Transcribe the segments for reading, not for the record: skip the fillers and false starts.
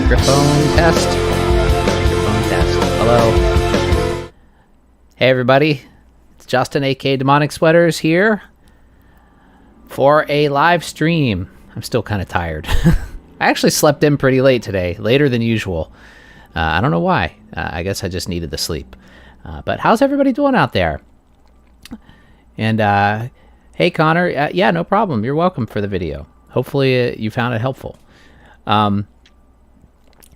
Microphone test. Microphone test. Hello. Hey everybody, it's Justin, aka Demonic Sweaters, here for a live stream. I'm still kind of tired. I actually slept in pretty late today, later than usual. I don't know why. I guess I just needed the sleep. But how's everybody doing out there? And hey Connor, yeah, no problem. You're welcome for the video. Hopefully you found it helpful.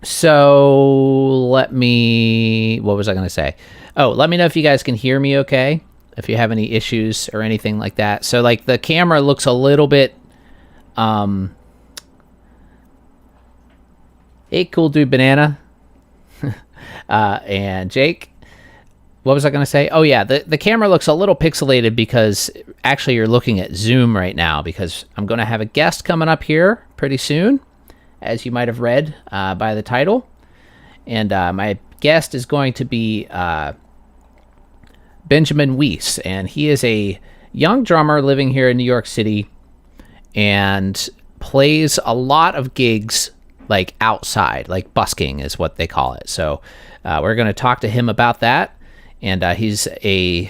So let me, what was I going to say? Oh, let me know if you guys can hear me okay, if you have any issues or anything like that. So like the camera looks a little bit, hey, cool dude banana. And Jake, what was I going to say? Oh yeah, the camera looks a little pixelated because actually you're looking at Zoom right now, because I'm going to have a guest coming up here pretty soon, as you might have read by the title. And my guest is going to be Barham-Wiese, and he is a young drummer living here in New York City and plays a lot of gigs like outside, like busking is what they call it. So we're going to talk to him about that. And he's he's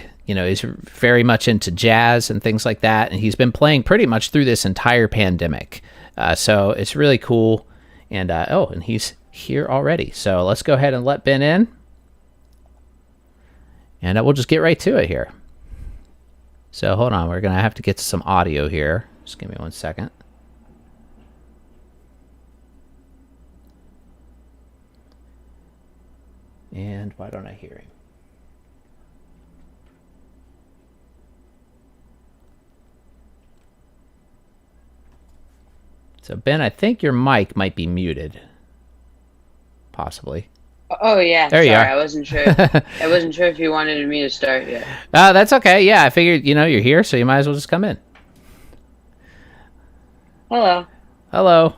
very much into jazz and things like that. And he's been playing pretty much through this entire pandemic. So it's really cool. And and he's here already. So let's go ahead and let Ben in. And we'll just get right to it here. So hold on, we're going to have to get to some audio here. Just give me 1 second. And why don't I hear him? So Ben, I think your mic might be muted. Possibly. Oh yeah, there sorry, you are. I wasn't sure. I wasn't sure if you wanted me to start yet. That's okay. Yeah, I figured you're here, so you might as well just come in. Hello. Hello.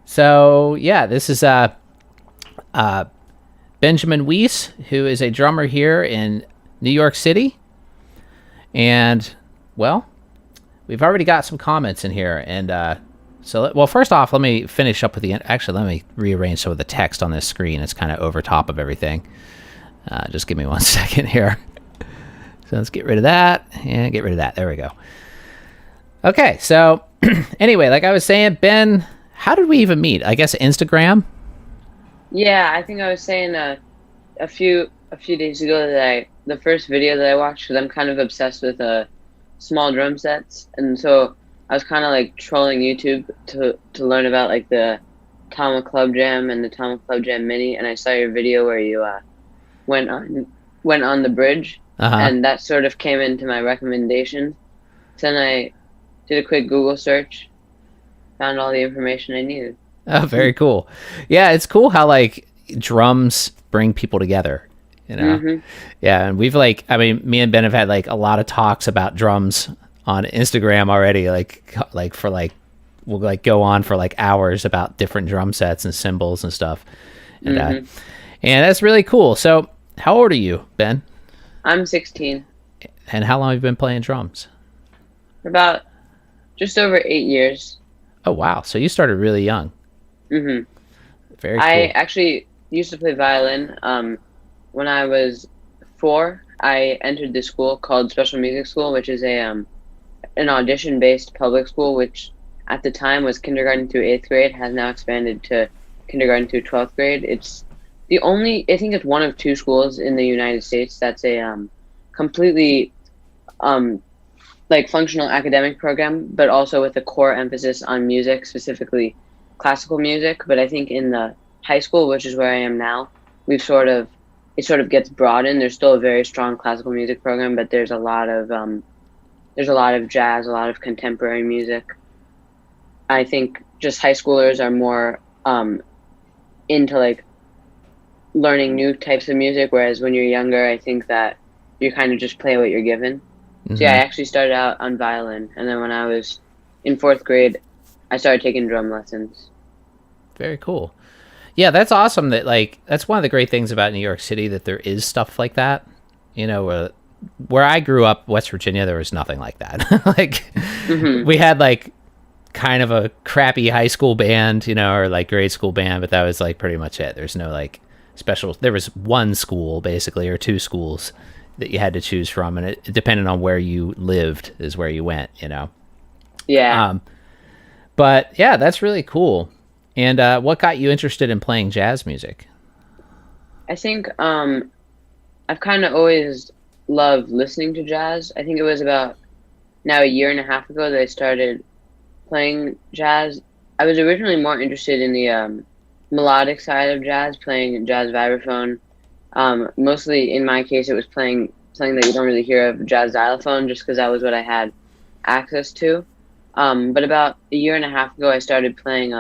So yeah, this is Barham-Wiese, who is a drummer here in New York City. And well, we've already got some comments in here, and well, first off, let me finish up with actually, let me rearrange some of the text on this screen. It's kind of over top of everything. Just give me 1 second here. So let's get rid of that and get rid of that. There we go. Okay, so anyway, like I was saying, Ben, how did we even meet? I guess Instagram? Yeah, I think I was saying a few days ago that the first video that I watched, because I'm kind of obsessed with small drum sets, and so I was kind of like trolling YouTube to learn about like the Tama Club Jam and the Tama Club Jam Mini, and I saw your video where you went on the bridge, and that sort of came into my recommendations. So then I did a quick Google search, found all the information I needed. Oh, very cool. Yeah, it's cool how like drums bring people together, you know? Mm-hmm. Yeah, and we've me and Ben have had like a lot of talks about drums on Instagram already, we'll like go on for like hours about different drum sets and cymbals and stuff. And and that's really cool. So how old are you, Ben? I'm 16. And how long have you been playing drums? For about just over 8 years. Oh wow, so you started really young. Mm-hmm. Very cool. I actually used to play violin. When I was 4, I entered this school called Special Music School, which is an audition-based public school, which at the time was kindergarten through 8th grade, has now expanded to kindergarten through 12th grade. It's I think it's one of 2 schools in the United States that's a completely like functional academic program, but also with a core emphasis on music, specifically classical music. But I think in the high school, which is where I am now, it sort of gets broadened. There's still a very strong classical music program, but there's a lot of jazz, a lot of contemporary music. I think just high schoolers are more into like learning new types of music, whereas when you're younger, I think that you kind of just play what you're given. Mm-hmm. So yeah, I actually started out on violin, and then when I was in 4th grade, I started taking drum lessons. Very cool. Yeah, that's awesome. That's one of the great things about New York City, that there is stuff like that. Where I grew up, West Virginia, there was nothing like that. We had like kind of a crappy high school band, or like grade school band, but that was like pretty much it. There's no like special. There was one school basically, or two schools that you had to choose from, and it depended on where you lived is where you went. Yeah. But yeah, that's really cool. And what got you interested in playing jazz music? I think I've kind of always loved listening to jazz. I think it was about now a year and a half ago that I started playing jazz. I was originally more interested in the melodic side of jazz, playing jazz vibraphone. Mostly in my case, it was playing something that you don't really hear of, jazz xylophone, just because that was what I had access to. But about a year and a half ago, I started playing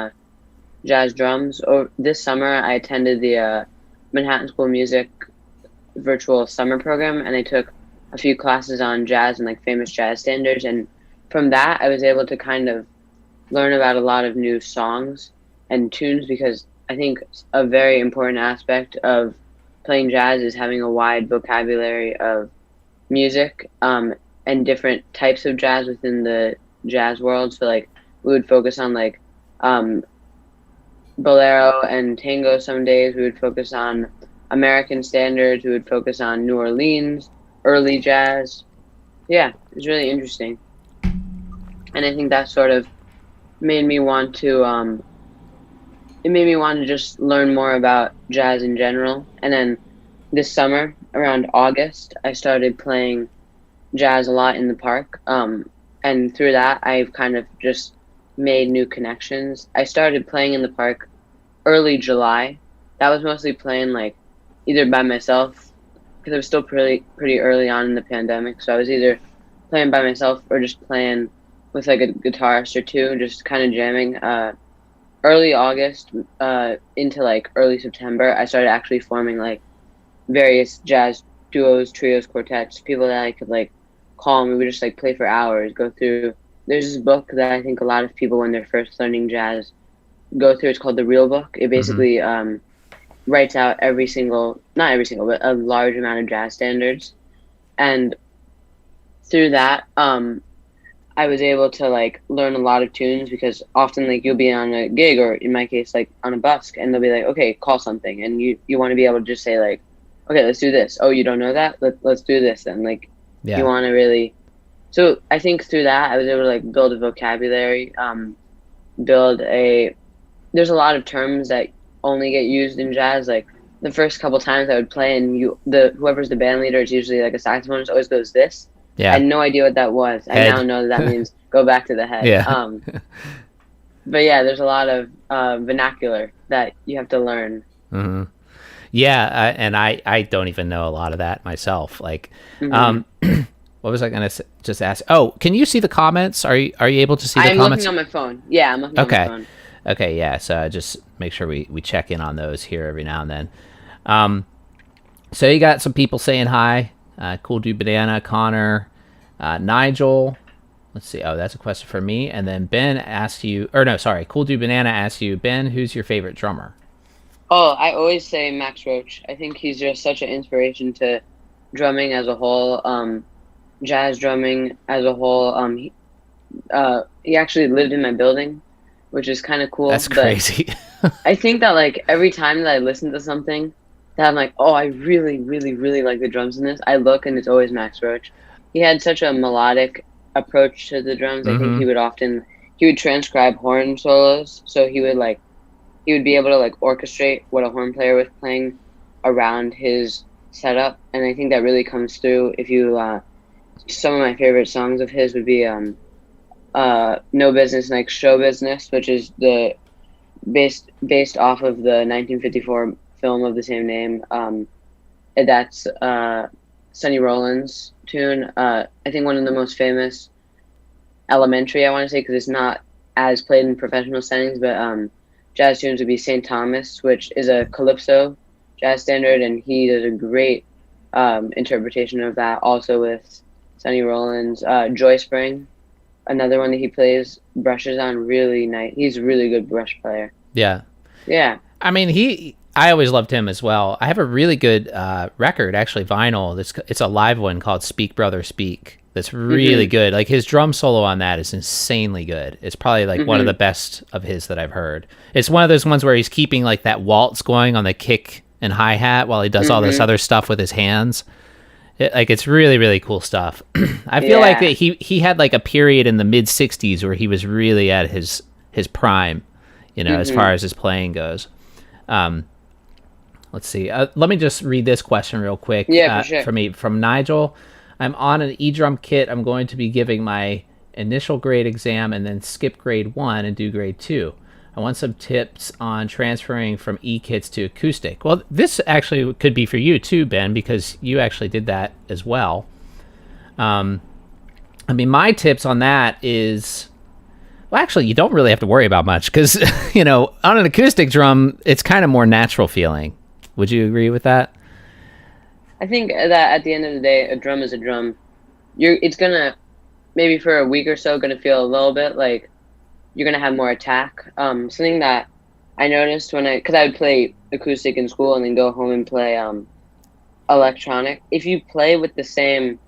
jazz drums. This summer, I attended the Manhattan School of Music virtual summer program, and I took a few classes on jazz and like famous jazz standards. And from that, I was able to kind of learn about a lot of new songs and tunes, because I think a very important aspect of playing jazz is having a wide vocabulary of music and different types of jazz within the jazz world. So like we would focus on like bolero and tango some days. We would focus on American standards. We would focus on New Orleans, early jazz. Yeah, it was really interesting. And I think that sort of made me want to it made me want to just learn more about jazz in general. And then this summer, around August, I started playing jazz a lot in the park. And through that, I've kind of just made new connections. I started playing in the park early July. That was mostly playing like either by myself, because it was still pretty early on in the pandemic. So I was either playing by myself or just playing with like a guitarist or two, just kind of jamming. Early August into like early September, I started actually forming like various jazz duos, trios, quartets, people that I could like call, and we would just like play for hours, go through. There's this book that I think a lot of people when they're first learning jazz go through. It's called The Real Book. It basically writes out every single, not every single, but a large amount of jazz standards. And through that, I was able to like learn a lot of tunes, because often like you'll be on a gig, or in my case like on a busk, and they'll be like, okay, call something, and you want to be able to just say like, okay, let's do this. Oh, you don't know that? Let's do this then. Like you want to really. So I think through that I was able to like build a vocabulary, there's a lot of terms that only get used in jazz. Like the first couple times I would play, and whoever's the band leader, it's usually like a saxophonist, always goes this. Yeah. I had no idea what that was. I now know that means go back to the head. Yeah. But yeah, there's a lot of vernacular that you have to learn. Mm-hmm. Yeah, and I don't even know a lot of that myself. Like, what was I going to just ask? Oh, can you see the comments? Are you able to see the comments? I'm looking on my phone. Yeah, I'm looking on my phone. Okay, yeah. So just make sure we check in on those here every now and then. So you got some people saying hi. Cool Dude Banana, Connor, Nigel. Let's see. Oh, that's a question for me. And then Ben asked you, or no, sorry. Cool Dude Banana asked you, Ben, who's your favorite drummer? Oh, I always say Max Roach. I think he's just such an inspiration to drumming as a whole, jazz drumming as a whole. He actually lived in my building, which is kind of cool. That's crazy. I think that like every time that I listen to something that I'm like, oh, I really, really, really like the drums in this, I look and it's always Max Roach. He had such a melodic approach to the drums. I think he would transcribe horn solos, so he would be able to like orchestrate what a horn player was playing around his setup, and I think that really comes through. If you some of my favorite songs of his would be No Business Like Show Business, which is the based off of the 1954 film of the same name. And that's Sonny Rollins' tune. I think one of the most famous elementary, I want to say, because it's not as played in professional settings, but jazz tunes would be St. Thomas, which is a calypso jazz standard, and he does a great interpretation of that, also with Sonny Rollins. Joy Spring, another one that he plays brushes on really nice. He's a really good brush player. Yeah. Yeah. I mean, I always loved him as well. I have a really good record, actually vinyl. It's a live one called Speak Brother Speak. That's really good. Like his drum solo on that is insanely good. It's probably like one of the best of his that I've heard. It's one of those ones where he's keeping like that waltz going on the kick and hi-hat while he does all this other stuff with his hands. It's really, really cool stuff. I feel like that he had like a period in the mid 60s where he was really at his prime, as far as his playing goes. Let's see. Let me just read this question real quick. Yeah, for sure. From Nigel. I'm on an E-drum kit. I'm going to be giving my initial grade exam and then skip grade 1 and do grade 2. I want some tips on transferring from E-kits to acoustic. Well, this actually could be for you too, Ben, because you actually did that as well. I mean, my tips on that is, well, actually, you don't really have to worry about much because, on an acoustic drum, it's kind of more natural feeling. Would you agree with that? I think that at the end of the day, a drum is a drum. It's gonna, maybe for a week or so, gonna feel a little bit like you're gonna have more attack. Something that I noticed because I would play acoustic in school and then go home and play electronic. If you play with the same,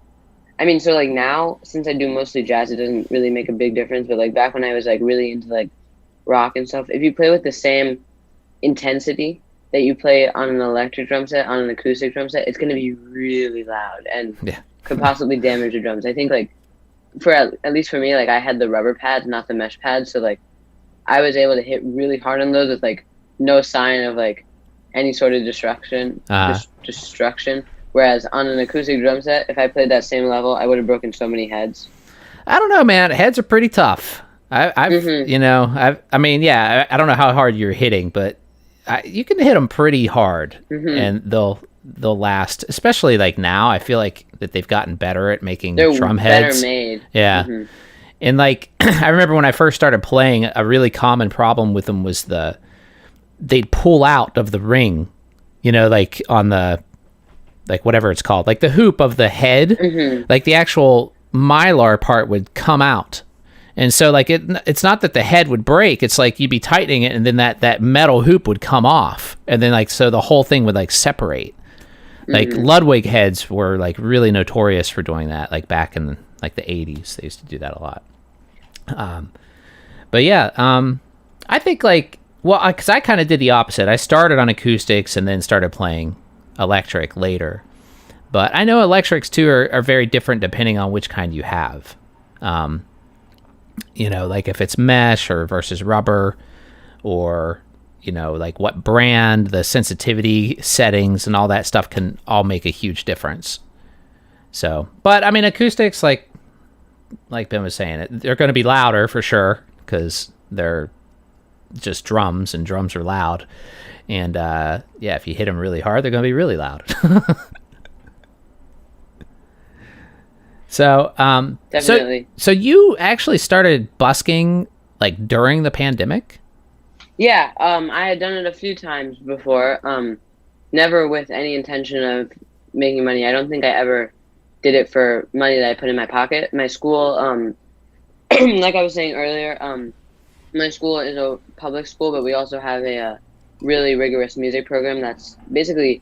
so like now, since I do mostly jazz, it doesn't really make a big difference. But like back when I was like really into like rock and stuff, if you play with the same intensity that you play on an electric drum set, on an acoustic drum set, it's going to be really loud and could possibly damage the drums. I think like at least for me, like I had the rubber pads, not the mesh pads. So like I was able to hit really hard on those with like no sign of like any sort of destruction. Whereas on an acoustic drum set, if I played that same level, I would have broken so many heads. I don't know, man. Heads are pretty tough. I don't know how hard you're hitting, but you can hit them pretty hard, and they'll last. Especially like now, I feel like that they've gotten better at making drum heads. Better made. Yeah, and like I remember when I first started playing, a really common problem with them was they'd pull out of the ring, like on the whatever it's called, like the hoop of the head, like the actual mylar part would come out. And so like it's not that the head would break, it's like you'd be tightening it and then that metal hoop would come off, and then like so the whole thing would like separate. Like Ludwig heads were like really notorious for doing that, like back in like the 80s. They used to do that a lot. But yeah, I think like, well, because I kind of did the opposite. I started on acoustics and then started playing electric later. But I know electrics too are very different depending on which kind you have. Like if it's mesh or versus rubber, or like what brand, the sensitivity settings and all that stuff can all make a huge difference. So, but I mean, acoustics, like Ben was saying, they're going to be louder for sure because they're just drums, and drums are loud. And if you hit them really hard, they're going to be really loud. So, definitely. So you actually started busking like during the pandemic? Yeah, I had done it a few times before. Never with any intention of making money. I don't think I ever did it for money that I put in my pocket. My school, like I was saying earlier, my school is a public school, but we also have a really rigorous music program that's basically,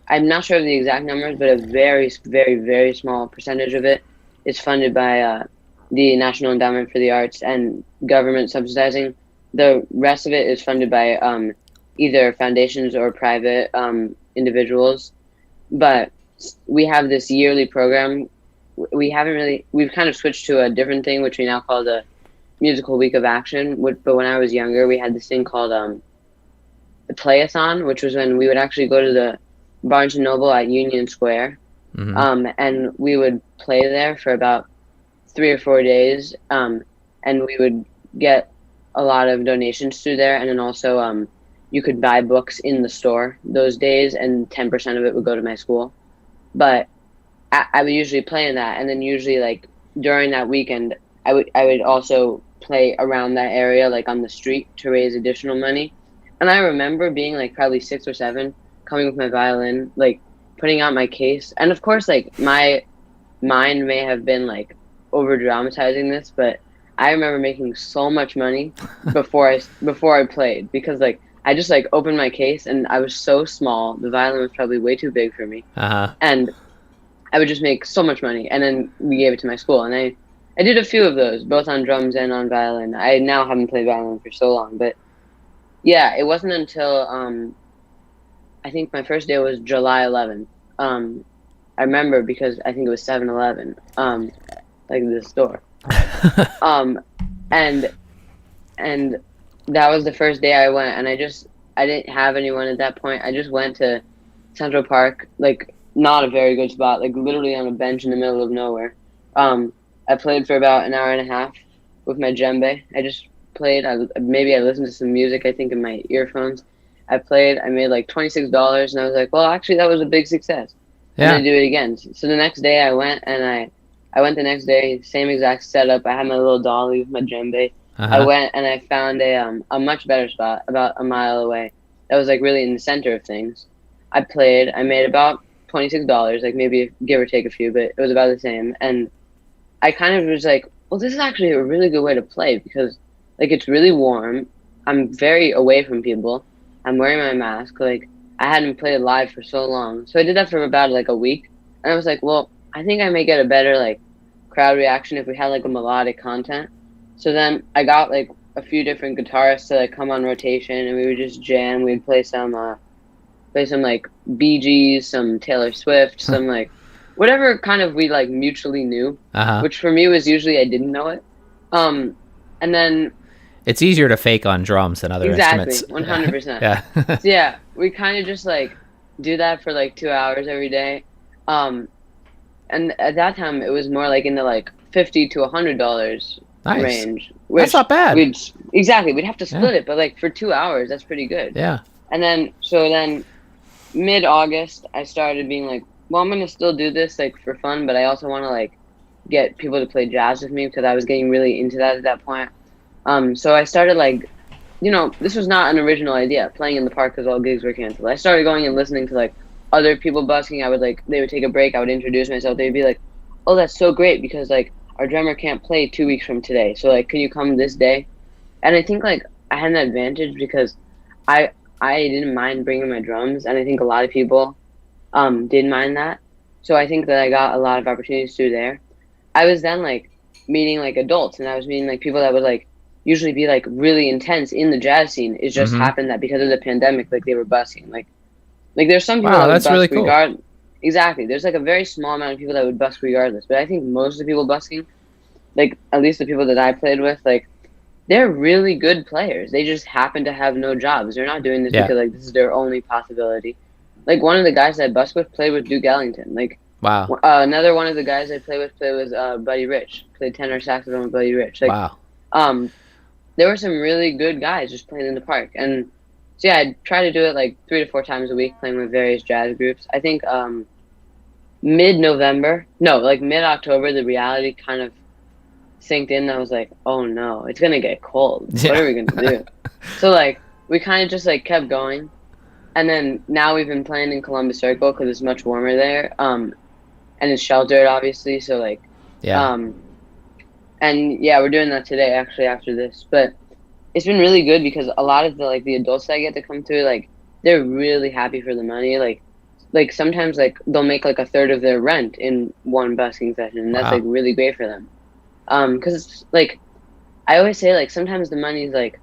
I'm not sure of the exact numbers, but a very, very, very small percentage of it is funded by the National Endowment for the Arts and government subsidizing. The rest of it is funded by either foundations or private individuals. But we have this yearly program. We've kind of switched to a different thing, which we now call the Musical Week of Action. But when I was younger, we had this thing called the Playathon, which was when we would actually go to the Barnes & Noble at Union Square. And we would play there for about 3 or 4 days. And we would get a lot of donations through there. And then also you could buy books in the store those days, and 10% of it would go to my school. But I would usually play in that. And then usually like during that weekend, I would also play around that area, like on the street, to raise additional money. And I remember being like probably 6 or 7, coming with my violin, like putting out my case. And of course, like my mind may have been like over dramatizing this, but I remember making so much money before I played, because like I just like opened my case, and I was so small. The violin was probably way too big for me, Uh-huh. and I would just make so much money. And then we gave it to my school, and I did a few of those, both on drums and on violin. I now haven't played violin for so long, but yeah, it wasn't until I think my first day was July 11th. I remember because I think it was 7-Eleven, like the store. Um, and and that was the first day I went, and I didn't have anyone at that point. I just went to Central Park, like not a very good spot, like literally on a bench in the middle of nowhere. I played for about an hour and a half with my djembe. I just played. Maybe I listened to some music, I think, in my earphones. I played. I made like $26, and I was like, well, actually, that was a big success. I'm Yeah. gonna do it again. So the next day I went, and I went the next day, same exact setup. I had my little dolly with my djembe. I Uh-huh. went and I found a much better spot about a mile away. That was like really in the center of things. I played. I made about $26, like maybe give or take a few, but it was about the same. And I kind of was like, well, this is actually a really good way to play because like it's really warm. I'm very away from people. I'm wearing my mask. Like I hadn't played live for so long, so I did that for about like a week. And I was like, well, I think I may get a better like crowd reaction if we had like a melodic content. So then I got like a few different guitarists to like come on rotation, and we would just jam. We'd play some like Bee Gees, some Taylor Swift, some like whatever kind of we like mutually knew, Uh-huh. which for me was usually I didn't know it. And then It's easier to fake on drums than other exactly instruments. 100%. Yeah. So yeah, we kind of just like do that for like 2 hours every day. Um, and at that time it was more like in the like $50 to $100 Nice. range, That's which not bad. we'd have to split Yeah. it, but like for 2 hours, that's pretty good. Yeah. And then mid August, I started being like, well, I'm gonna still do this like for fun, but I also want to like get people to play jazz with me because I was getting really into that at that point. So I started like, this was not an original idea, playing in the park because all gigs were canceled. I started going and listening to like other people busking. They would take a break. I would introduce myself. They'd be like, oh, that's so great because like our drummer can't play 2 weeks from today. So like, can you come this day? And I think like I had an advantage because I I didn't mind bringing my drums, and I think a lot of people did mind that. So I think that I got a lot of opportunities through there. I was then like meeting like adults, and I was meeting like people that would like usually be like really intense in the jazz scene. It just Mm-hmm. happened that because of the pandemic, like they were busking. Like there's some people Wow, that would that's really busk cool. Exactly. There's like a very small amount of people that would busk regardless, but I think most of the people busking, like at least the people that I played with, like they're really good players. They just happen to have no jobs. They're not doing this Yeah. because like this is their only possibility. Like one of the guys I busked with played with Duke Ellington. Like Wow. another one of the guys I played with Buddy Rich. Played tenor saxophone with Buddy Rich. Like Wow. um, there were some really good guys just playing in the park. And so yeah, I try to do it like 3 to 4 times a week, playing with various jazz groups. I think mid-November, no, like mid-October, the reality kind of synced in. I was like, oh no, it's gonna get cold. What Yeah. are we gonna do? So like we kind of just like kept going, and then now we've been playing in Columbus Circle because it's much warmer there, and it's sheltered obviously. So like, Yeah. um, and yeah, we're doing that today actually after this. But it's been really good because a lot of the adults that I get to come through, like they're really happy for the money. Like sometimes like they'll make like a third of their rent in one busking session, and that's like Wow. really great for them. Because like I always say, like sometimes the money's like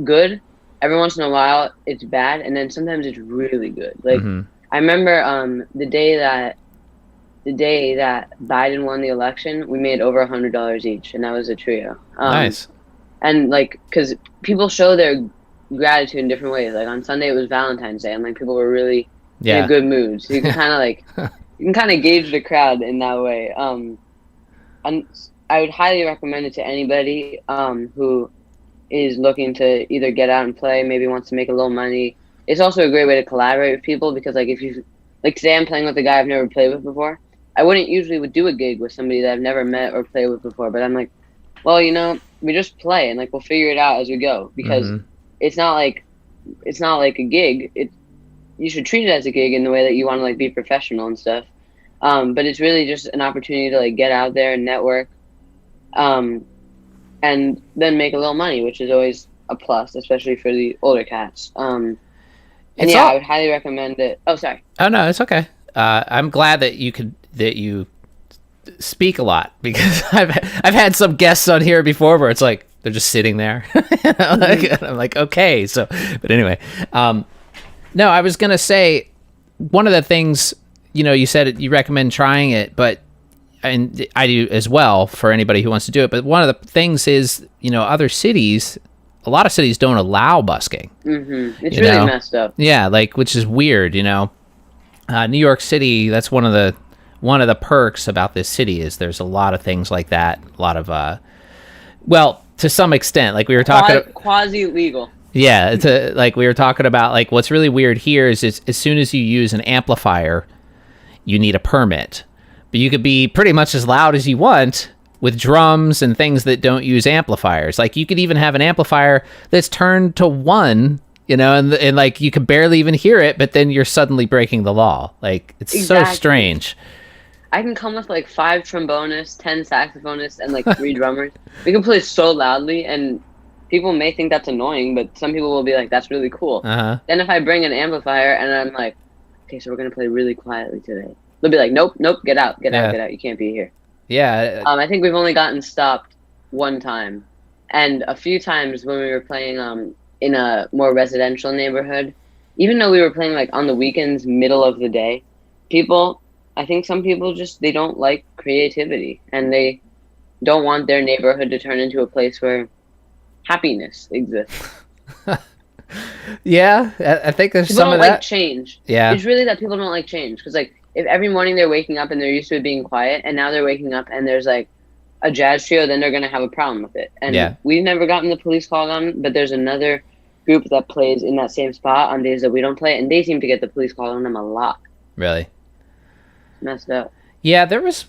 good, every once in a while it's bad, and then sometimes it's really good. Like Mm-hmm. I remember the day that Biden won the election, we made over $100 each, and that was a trio. Nice. And like because people show their gratitude in different ways. Like on Sunday it was Valentine's Day, and like people were really in a Yeah. good mood, so you can kind of like you can kind of gauge the crowd in that way. And I would highly recommend it to anybody who is looking to either get out and play, maybe wants to make a little money. It's also a great way to collaborate with people because like if you like today I'm playing with a guy I've never played with before. I wouldn't usually would do a gig with somebody that I've never met or played with before, but I'm like, well, we just play and like we'll figure it out as we go because Mm-hmm. it's not like a gig. You should treat it as a gig in the way that you want to like be professional and stuff. But it's really just an opportunity to like get out there and network, and then make a little money, which is always a plus, especially for the older cats. And It's yeah, all- I would highly recommend it. Oh, sorry. Oh no, it's okay. I'm glad that you speak a lot, because I've had some guests on here before where it's like they're just sitting there. I'm like, okay, so, but anyway, no, I was gonna say one of the things, you said you recommend trying it, but and I do as well for anybody who wants to do it. But one of the things is, other cities, a lot of cities don't allow busking. It's really messed up. Yeah, which is weird. New York City, that's one of the perks about this city is there's a lot of things like that. A lot of, well, to some extent, like we were talking, quasi legal. Yeah, it's like we were talking about. Like what's really weird here is as soon as you use an amplifier, you need a permit. But you could be pretty much as loud as you want with drums and things that don't use amplifiers. Like you could even have an amplifier that's turned to 1. And like you can barely even hear it, but then you're suddenly breaking the law. Like it's so strange. I can come with like 5 trombonists, 10 saxophonists, and like 3 drummers. We can play so loudly, and people may think that's annoying, but some people will be like, "That's really cool." Uh-huh. Then if I bring an amplifier and I'm like, "Okay, so we're gonna play really quietly today," they'll be like, "Nope, get out, get out. You can't be here." Yeah. I think we've only gotten stopped 1 time, and a few times when we were playing in a more residential neighborhood, even though we were playing like on the weekends, middle of the day, I think some people just, they don't like creativity, and they don't want their neighborhood to turn into a place where happiness exists. Yeah, I think there's people some don't of that. like change. Yeah. It's really that people don't like change, because like if every morning they're waking up and they're used to it being quiet, and now they're waking up and there's like a jazz trio, then they're going to have a problem with it. And we've never gotten the police called on, but there's another group that plays in that same spot on days that we don't play, and they seem to get the police called on them a lot. Really? Messed up. Yeah, there was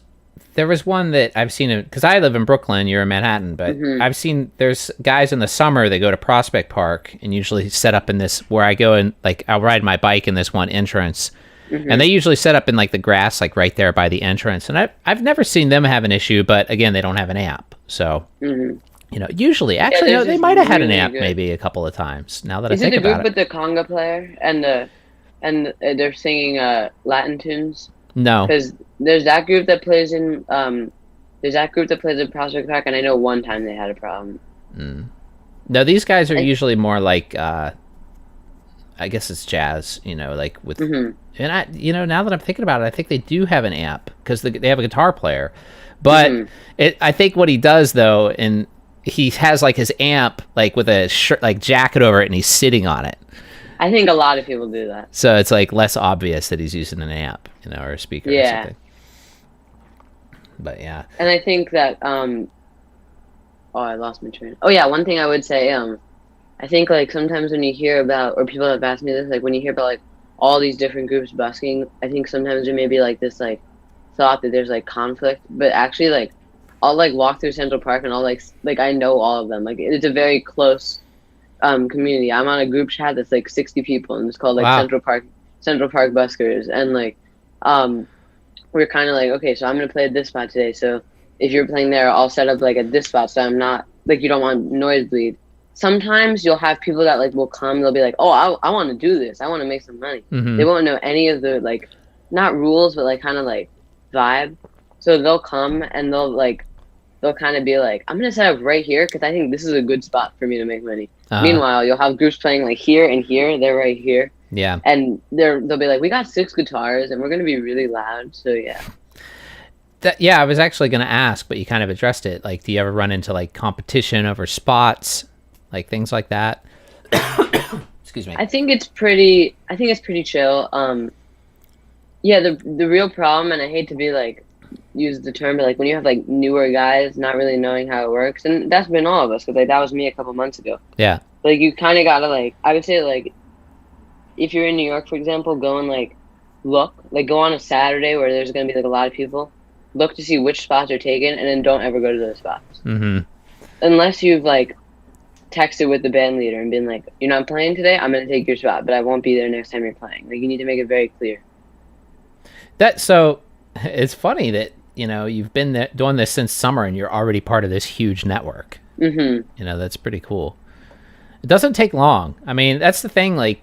one that I've seen, because I live in Brooklyn, you're in Manhattan, but I've seen there's guys in the summer that go to Prospect Park and usually set up in this, where I go and like I'll ride my bike in this one entrance, and they usually set up in like the grass, like right there by the entrance, and I've never seen them have an issue, but again, they don't have an amp, so usually actually no, they might have had an amp maybe a couple of times. Now that I think about it, is it the group with the conga player and they're singing Latin tunes? No, because there's that group that plays in Prospect Park, and I know one time they had a problem. No, these guys are usually more like I guess it's jazz, like with and I now that I'm thinking about it, I think they do have an amp because they have a guitar player, but I think what he does though, and he has like his amp like with a shirt like jacket over it, and he's sitting on it. I think a lot of people do that. So it's like less obvious that he's using an amp, or a speaker or something. But yeah. And I think that I lost my train. Oh yeah, one thing I would say, I think like sometimes when you hear about, or people have asked me this, like when you hear about like all these different groups busking, I think sometimes there may be like this like thought that there's like conflict, but actually like I'll like walk through Central Park and I'll like I know all of them. Like it's a very close community. I'm on a group chat that's like 60 people, and it's called like Central Park Buskers, and like we're kind of like, okay, so I'm gonna play at this spot today, so if you're playing there, I'll set up like at this spot, so I'm not like, you don't want noise bleed. Sometimes you'll have people that like will come, they'll be like, oh, I want to do this, I want to make some money. They won't know any of the like, not rules, but like kind of like vibe, so they'll come and they'll kind of be like, I'm gonna set up right here because I think this is a good spot for me to make money. Meanwhile, you'll have groups playing like here and here, they're right here. Yeah. And they'll be like, we got 6 guitars and we're gonna be really loud. So yeah. I was actually gonna ask, but you kind of addressed it. Like, do you ever run into like competition over spots, like things like that? Excuse me. I think it's pretty chill. Yeah, the real problem, and I hate to be like use the term, but like when you have like newer guys not really knowing how it works, and that's been all of us, because like that was me a couple months ago. Yeah. Like you kind of gotta like, I would say like, if you're in New York, for example, go and like look, like go on a Saturday where there's gonna be like a lot of people, look to see which spots are taken, and then don't ever go to those spots. Unless you've like texted with the band leader and been like, you're not playing today, I'm gonna take your spot, but I won't be there next time you're playing. Like you need to make it very clear. So it's funny that you've been doing this since summer and you're already part of this huge network. That's pretty cool. It doesn't take long. I mean, that's the thing. Like,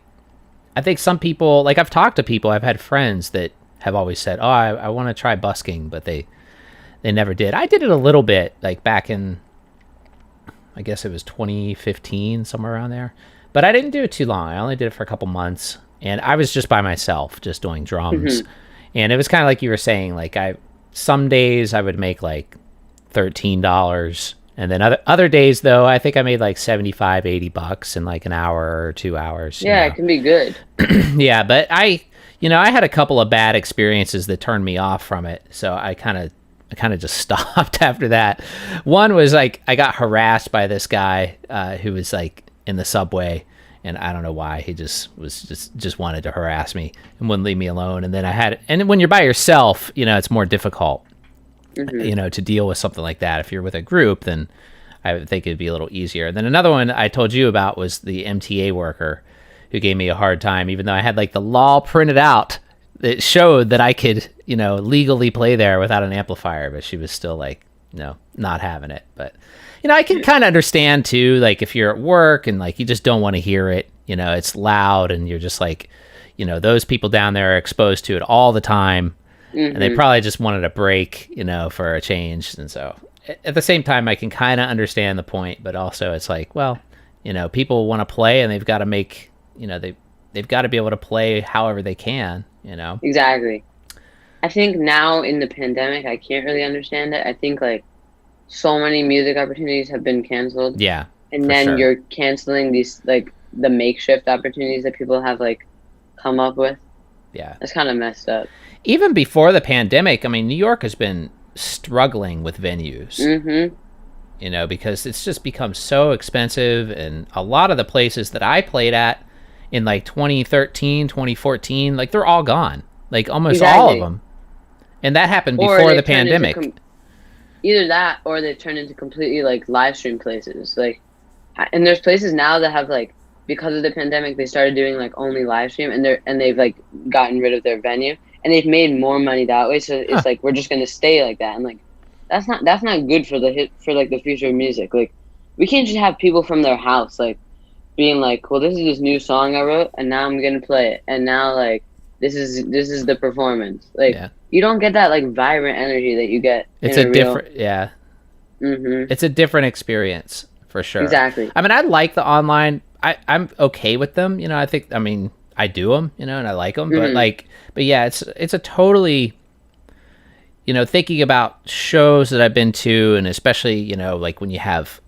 I think some people, like I've talked to people, I've had friends that have always said, "Oh, I want to try busking," but they never did. I did it a little bit, like back in, I guess it was 2015, somewhere around there. But I didn't do it too long. I only did it for a couple months, and I was just by myself, just doing drums. And it was kind of like you were saying, like some days I would make like $13, and then other days though, I think I made like 75, $80 in like an hour or 2 hours. Yeah, it can be good. Yeah, but I had a couple of bad experiences that turned me off from it, so I kind of just stopped after that. One was like I got harassed by this guy who was like in the subway, and I don't know why. He just wanted to harass me and wouldn't leave me alone. And then and when you're by yourself, it's more difficult, to deal with something like that. If you're with a group, then I would think it'd be a little easier. And then another one I told you about was the MTA worker who gave me a hard time, even though I had like the law printed out that showed that I could, legally play there without an amplifier, but she was still like, not having it. But, I can kind of understand too, like if you're at work and like you just don't want to hear it, it's loud and you're just like, those people down there are exposed to it all the time. And they probably just wanted a break, for a change. And so at the same time, I can kind of understand the point, but also it's like, well, people want to play and they've got to make, they've got to be able to play however they can, Exactly. I think now in the pandemic, I can't really understand it. I think like so many music opportunities have been canceled. Yeah. And then you're canceling these like the makeshift opportunities that people have like come up with. Yeah. That's kind of messed up. Even before the pandemic, I mean, New York has been struggling with venues. Because it's just become so expensive, and a lot of the places that I played at in like 2013, 2014, like they're all gone. Like almost all of them. And that happened before the pandemic. Either that or they've turned into completely like live stream places. Like, and there's places now that have like, because of the pandemic, they started doing like only live stream, and they've like gotten rid of their venue, and they've made more money that way. So it's like, we're just going to stay like that. And like, that's not good for the future of music. Like, we can't just have people from their house, like being like, well, this is this new song I wrote and now I'm going to play it. And now like, this is the performance. Like, you don't get that like vibrant energy that you get. It's it's a different experience for sure. Exactly. I mean, I like the online. I'm okay with them. I do them, and I like them, but yeah, it's a totally, thinking about shows that I've been to, and especially, like when you have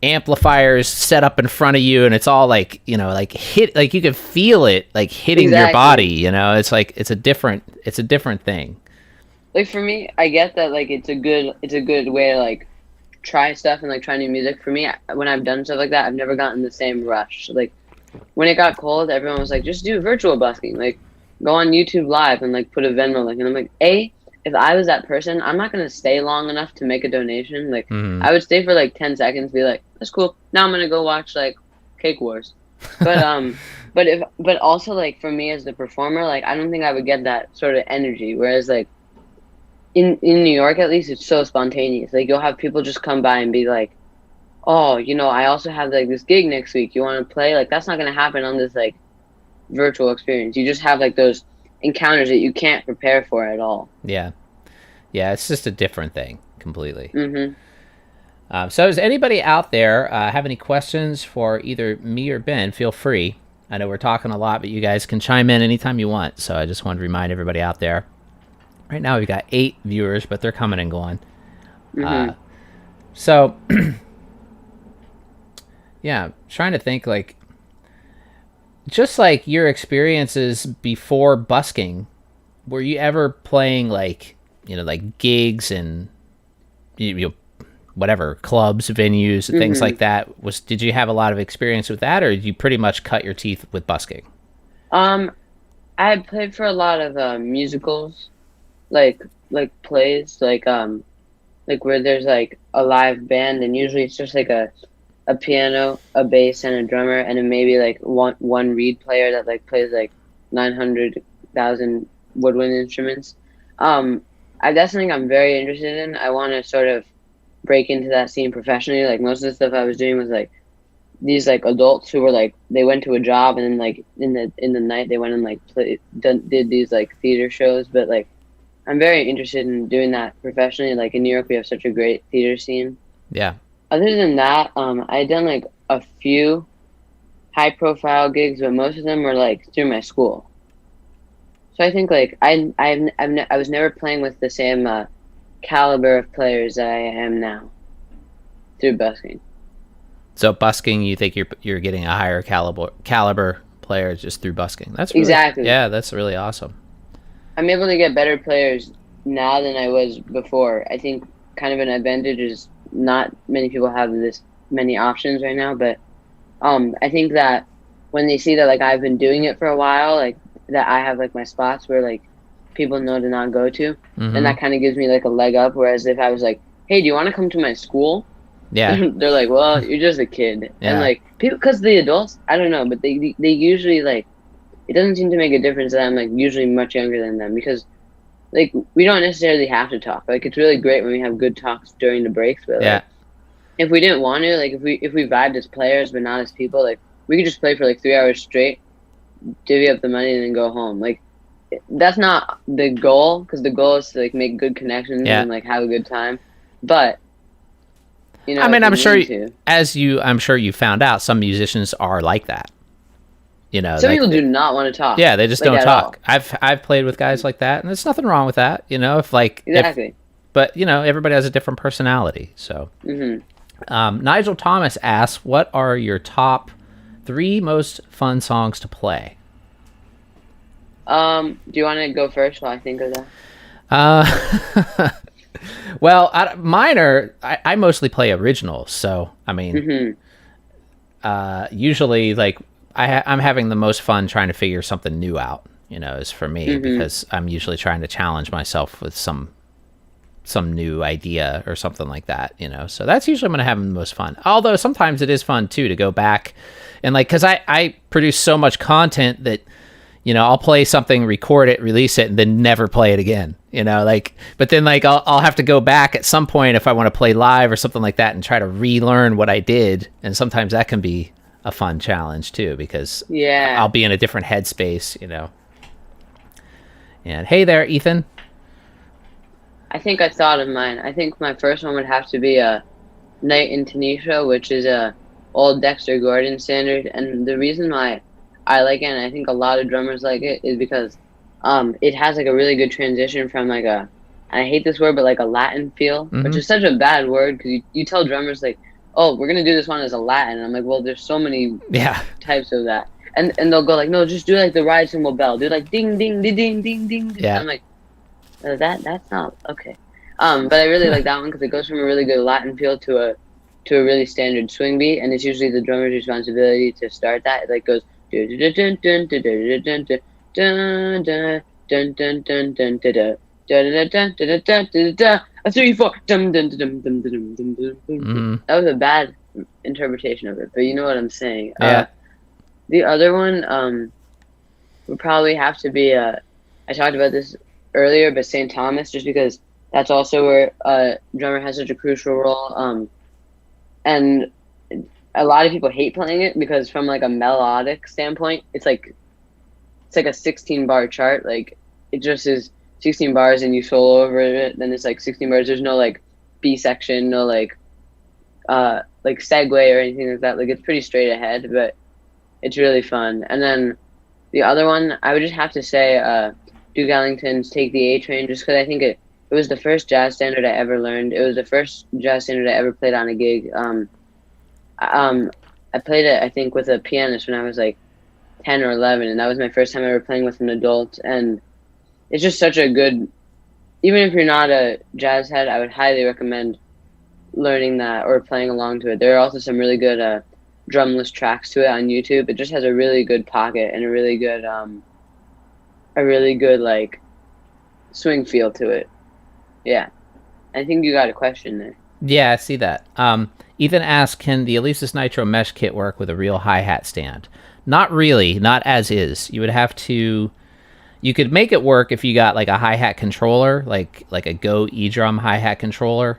amplifiers set up in front of you and it's all like, like hit, like you can feel it like hitting your body, it's like, it's a different thing. Like for me, I get that like it's a good way to like try stuff and like try new music. For me, when I've done stuff like that, I've never gotten the same rush. Like when it got cold, everyone was like, just do virtual busking, like go on YouTube Live and like put a Venmo link. And I'm like, if I was that person, I'm not gonna stay long enough to make a donation. Like I would stay for like 10 seconds, be like, that's cool. Now I'm gonna go watch like Cake Wars. But but also like for me as the performer, like I don't think I would get that sort of energy. Whereas like in New York, at least, it's so spontaneous. Like you'll have people just come by and be like, oh, I also have like this gig next week. You want to play? Like that's not gonna happen on this like virtual experience. You just have like those encounters that you can't prepare for at all. Yeah, it's just a different thing completely. So does anybody out there have any questions for either me or Ben? Feel free. I know we're talking a lot, but you guys can chime in anytime you want. So I just wanted to remind everybody out there. Right now we've got 8 viewers, but they're coming and going. So yeah, trying to think like, just like your experiences before busking, were you ever playing like, like gigs and whatever, clubs, venues, things like that? Did you have a lot of experience with that, or did you pretty much cut your teeth with busking? I played for a lot of musicals, like plays, like where there's like a live band, and usually it's just like a piano, a bass, and a drummer, and then maybe like one reed player that like plays like 900,000 woodwind instruments. That's something I'm very interested in. I want to sort of break into that scene professionally. Like most of the stuff I was doing was like these like adults who were like they went to a job and then like in the night they went and like did these like theater shows. But like I'm very interested in doing that professionally. Like in New York, we have such a great theater scene. Yeah. Other than that, I done like a few high profile gigs, but most of them were like through my school. So I think like I was never playing with the same caliber of players that I am now through busking. So busking, you think you're getting a higher caliber player just through busking? That's really, Exactly. Yeah, that's really awesome. I'm able to get better players now than I was before. I think kind of an advantage is not many people have this many options right now, but I think that when they see that like I've been doing it for a while, like that I have like my spots where like people know to not go to, then that kind of gives me like a leg up. Whereas if I was like, hey, do you want to come to my school? Yeah. They're like, well, you're just a kid. Yeah. And like people, because the adults, I don't know, but they usually like, it doesn't seem to make a difference that I'm like usually much younger than them, because like we don't necessarily have to talk. Like it's really great when we have good talks during the breaks, but Yeah. like if we didn't want to, like if we vibed as players but not as people, like we could just play for like 3 hours straight, divvy up the money, and then go home. Like that's not the goal, because the goal is to like make good connections Yeah. and like have a good time. But you know, I mean, if I'm you sure need to. I'm sure you found out some musicians are like that. You know, Some like, people do not want to talk. yeah, they just like, don't at talk. all. I've played with guys like that, and there's nothing wrong with that. You know, if like Exactly. but you know, everybody has a different personality. So, Nigel Thomas asks, "What are your top 3 most fun songs to play?" Do you want to go first while I think of that? Well, mine are. I mostly play originals, so I mean, usually like I'm having the most fun trying to figure something new out. You know, is for me because I'm usually trying to challenge myself with some new idea or something like that. You know, so that's usually when I'm having the most fun. Although sometimes it is fun too to go back and like, because I produce so much content that, you know, I'll play something, record it, release it, and then never play it again. You know, like, but then like I'll have to go back at some point if I want to play live or something like that and try to relearn what I did. And sometimes that can be a fun challenge too, because I'll be in a different headspace, you know. And hey there, Ethan. I think I thought of mine. I think my first one would have to be a Night in Tunisia, which is a old Dexter Gordon standard. And the reason why I like it, and I think a lot of drummers like it, is because it has like a really good transition from like a, and I hate this word, but like a Latin feel, which is such a bad word, because you tell drummers like, oh, we're gonna do this one as a Latin, and I'm like, well, there's so many types of that, and they'll go like, no, just do like the ride cymbal bell, do like ding ding ding ding ding ding. Yeah. I'm like, that's not okay. But I really like that one because it goes from a really good Latin feel to a really standard swing beat, and it's usually the drummer's responsibility to start that. It like goes dun dun dun dun dun dun dun dun dun dun dun dun dun dun a 3 4 dum dum dum dum dum dum dum. That was a bad interpretation of it, but you know what I'm saying. Yeah. The other one would probably have to be I talked about this earlier, but St. Thomas, just because that's also where a drummer has such a crucial role. And a lot of people hate playing it because from like a melodic standpoint, it's like a 16 bar chart. Like it just is 16 bars and you solo over it, then it's like 16 bars. There's no like B section, no like segue or anything like that. Like it's pretty straight ahead, but it's really fun. And then the other one, I would just have to say Duke Ellington's Take the A Train, just because I think it was the first jazz standard I ever learned. It was the first jazz standard I ever played on a gig. I played it, I think, with a pianist when I was like 10 or 11, and that was my first time ever playing with an adult. And it's just such a good, even if you're not a jazz head, I would highly recommend learning that or playing along to it. There are also some really good drumless tracks to it on YouTube. It just has a really good pocket and a really good like swing feel to it. Yeah. I think you got a question there. Yeah, I see that. Ethan asks, can the Alesis Nitro mesh kit work with a real hi-hat stand? Not really, not as is. You would have to, you could make it work if you got like a hi-hat controller, like a Go E-drum hi-hat controller,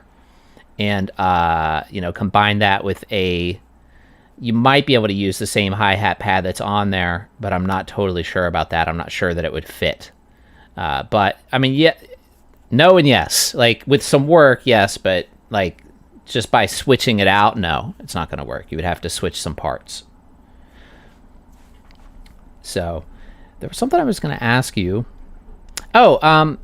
and combine that with a you might be able to use the same hi-hat pad that's on there, but I'm not totally sure about that. I'm not sure that it would fit. But I mean, yeah, no and yes. Like with some work, yes, but like just by switching it out, no, it's not going to work. You would have to switch some parts. So there was something I was going to ask you. Oh,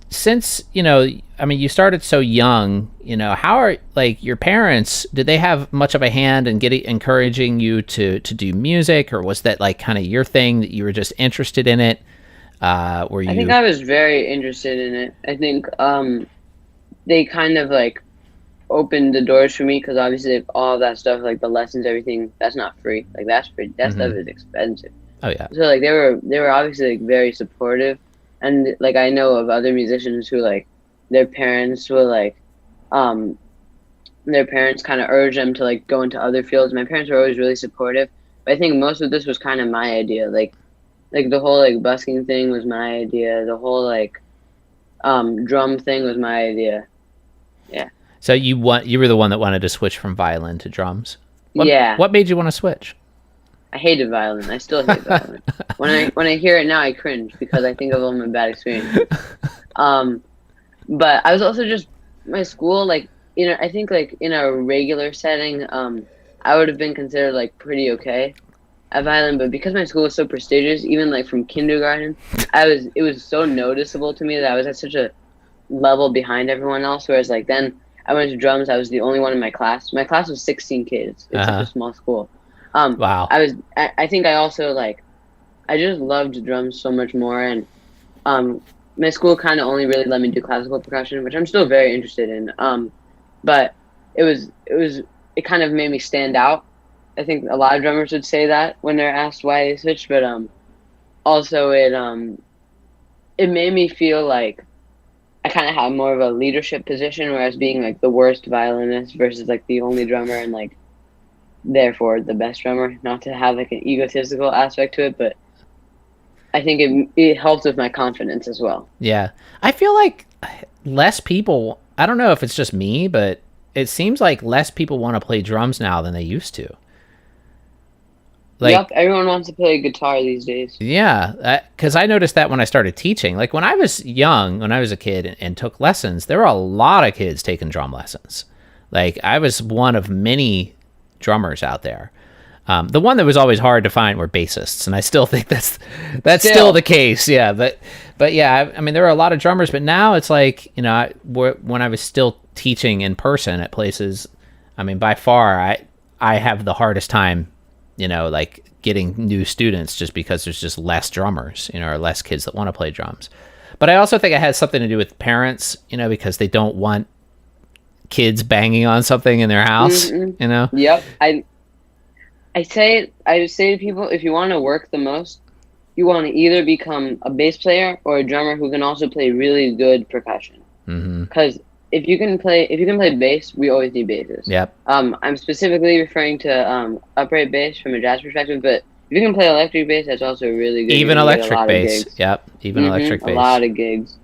since, I mean, you started so young, how are, like, your parents, did they have much of a hand in encouraging you to do music, or was that, like, kind of your thing that you were just interested in it? I think I was very interested in it. I think they kind of, like, opened the doors for me, because obviously all of that stuff, like the lessons, everything, that's not free. Like, that's free. That stuff is expensive. Oh, yeah. So, like, they were obviously, like, very supportive. And, like, I know of other musicians who, like, their parents will, like, their parents kind of urge them to, like, go into other fields. My parents were always really supportive. But I think most of this was kind of my idea. Like the whole, like, busking thing was my idea. The whole, like, drum thing was my idea. Yeah. So you were the one that wanted to switch from violin to drums? Yeah. What made you want to switch? I hated violin. I still hate violin. When I hear it now, I cringe because I think of all my bad experiences. But I was also just, my school, like, I think, like, in a regular setting, I would have been considered, like, pretty okay at violin. But because my school was so prestigious, even, like, from kindergarten, it was so noticeable to me that I was at such a level behind everyone else. Whereas, like, then I went to drums. I was the only one in my class. My class was 16 kids. It's such a small school. Wow. I think I also, like, I just loved drums so much more, and my school kind of only really let me do classical percussion, which I'm still very interested in. But it kind of made me stand out. I think a lot of drummers would say that when they're asked why they switched, but also it made me feel like I kind of had more of a leadership position, whereas being, like, the worst violinist versus, like, the only drummer and, like, therefore the best drummer, not to have, like, an egotistical aspect to it, but I think it helped with my confidence as well. Yeah. I feel like less people, I don't know if it's just me, but it seems like less people want to play drums now than they used to. Like, yep, everyone wants to play guitar these days. Yeah, because I noticed that when I started teaching. Like, when I was young, when I was a kid and took lessons, there were a lot of kids taking drum lessons. Like, I was one of many drummers out there. The one that was always hard to find were bassists, and I still think that's still the case. Yeah, but yeah, I mean, there are a lot of drummers, but now it's like, when I was still teaching in person at places, I mean, by far, I have the hardest time, like, getting new students, just because there's just less drummers, or less kids that want to play drums. But I also think it has something to do with parents, because they don't want kids banging on something in their house, Yep. I say to people, if you want to work the most, you want to either become a bass player or a drummer who can also play really good percussion. Because if you can play bass, we always need basses. Yep. I'm specifically referring to upright bass from a jazz perspective, but if you can play electric bass, that's also really good. Even electric bass. Yep. Even electric bass. A lot of gigs.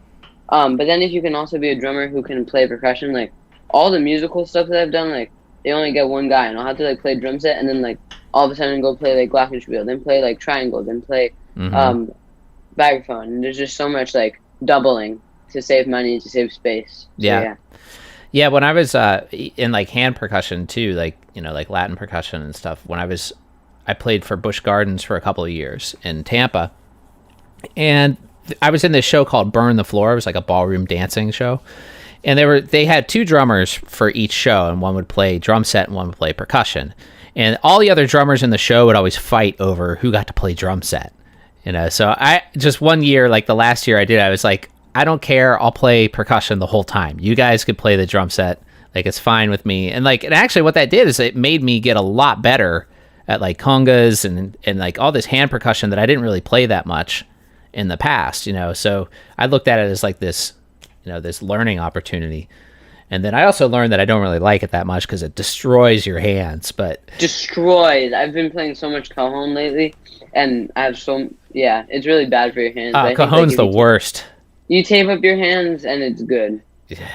But then if you can also be a drummer who can play percussion, like, all the musical stuff that I've done, like, they only get one guy, and I'll have to, like, play drum set, and then, like, all of a sudden go play, like, glockenspiel, then play, like, triangle, then play vibraphone, and there's just so much, like, doubling to save money, to save space. So, yeah. When I was in, like, hand percussion too, like, like Latin percussion and stuff, I played for Busch Gardens for a couple of years in Tampa, and I was in this show called Burn the Floor. It was like a ballroom dancing show. And they had two drummers for each show, and one would play drum set and one would play percussion. And all the other drummers in the show would always fight over who got to play drum set. So I just one year, like the last year I did, I was like, I don't care, I'll play percussion the whole time. You guys could play the drum set. Like, it's fine with me. And like, and actually what that did is it made me get a lot better at, like, congas and like all this hand percussion that I didn't really play that much in the past, So I looked at it as like this, this learning opportunity. And then I also learned that I don't really like it that much because it destroys your hands. But destroys. I've been playing so much cajon lately, and I have it's really bad for your hands. Cajon's the worst. You tape up your hands, and it's good.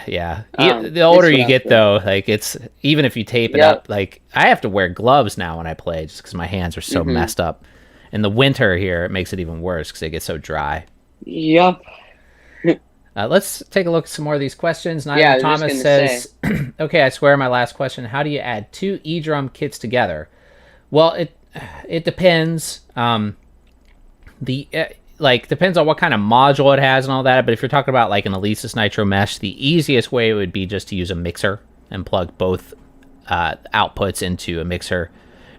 Yeah. The This older is what you I was get, doing. though, like it's even if you tape it Yep. up, like I have to wear gloves now when I play just because my hands are so Mm-hmm. messed up. In the winter here, it makes it even worse because they get so dry. Yep. Let's take a look at some more of these questions. Yeah, Nyler I was just Thomas gonna say. says, "Okay, I swear my last question. How do you add two drum kits together?" Well, it depends. The like depends on what kind of module it has and all that. But if you're talking about like an Alesis Nitro Mesh, the easiest way would be just to use a mixer and plug both outputs into a mixer,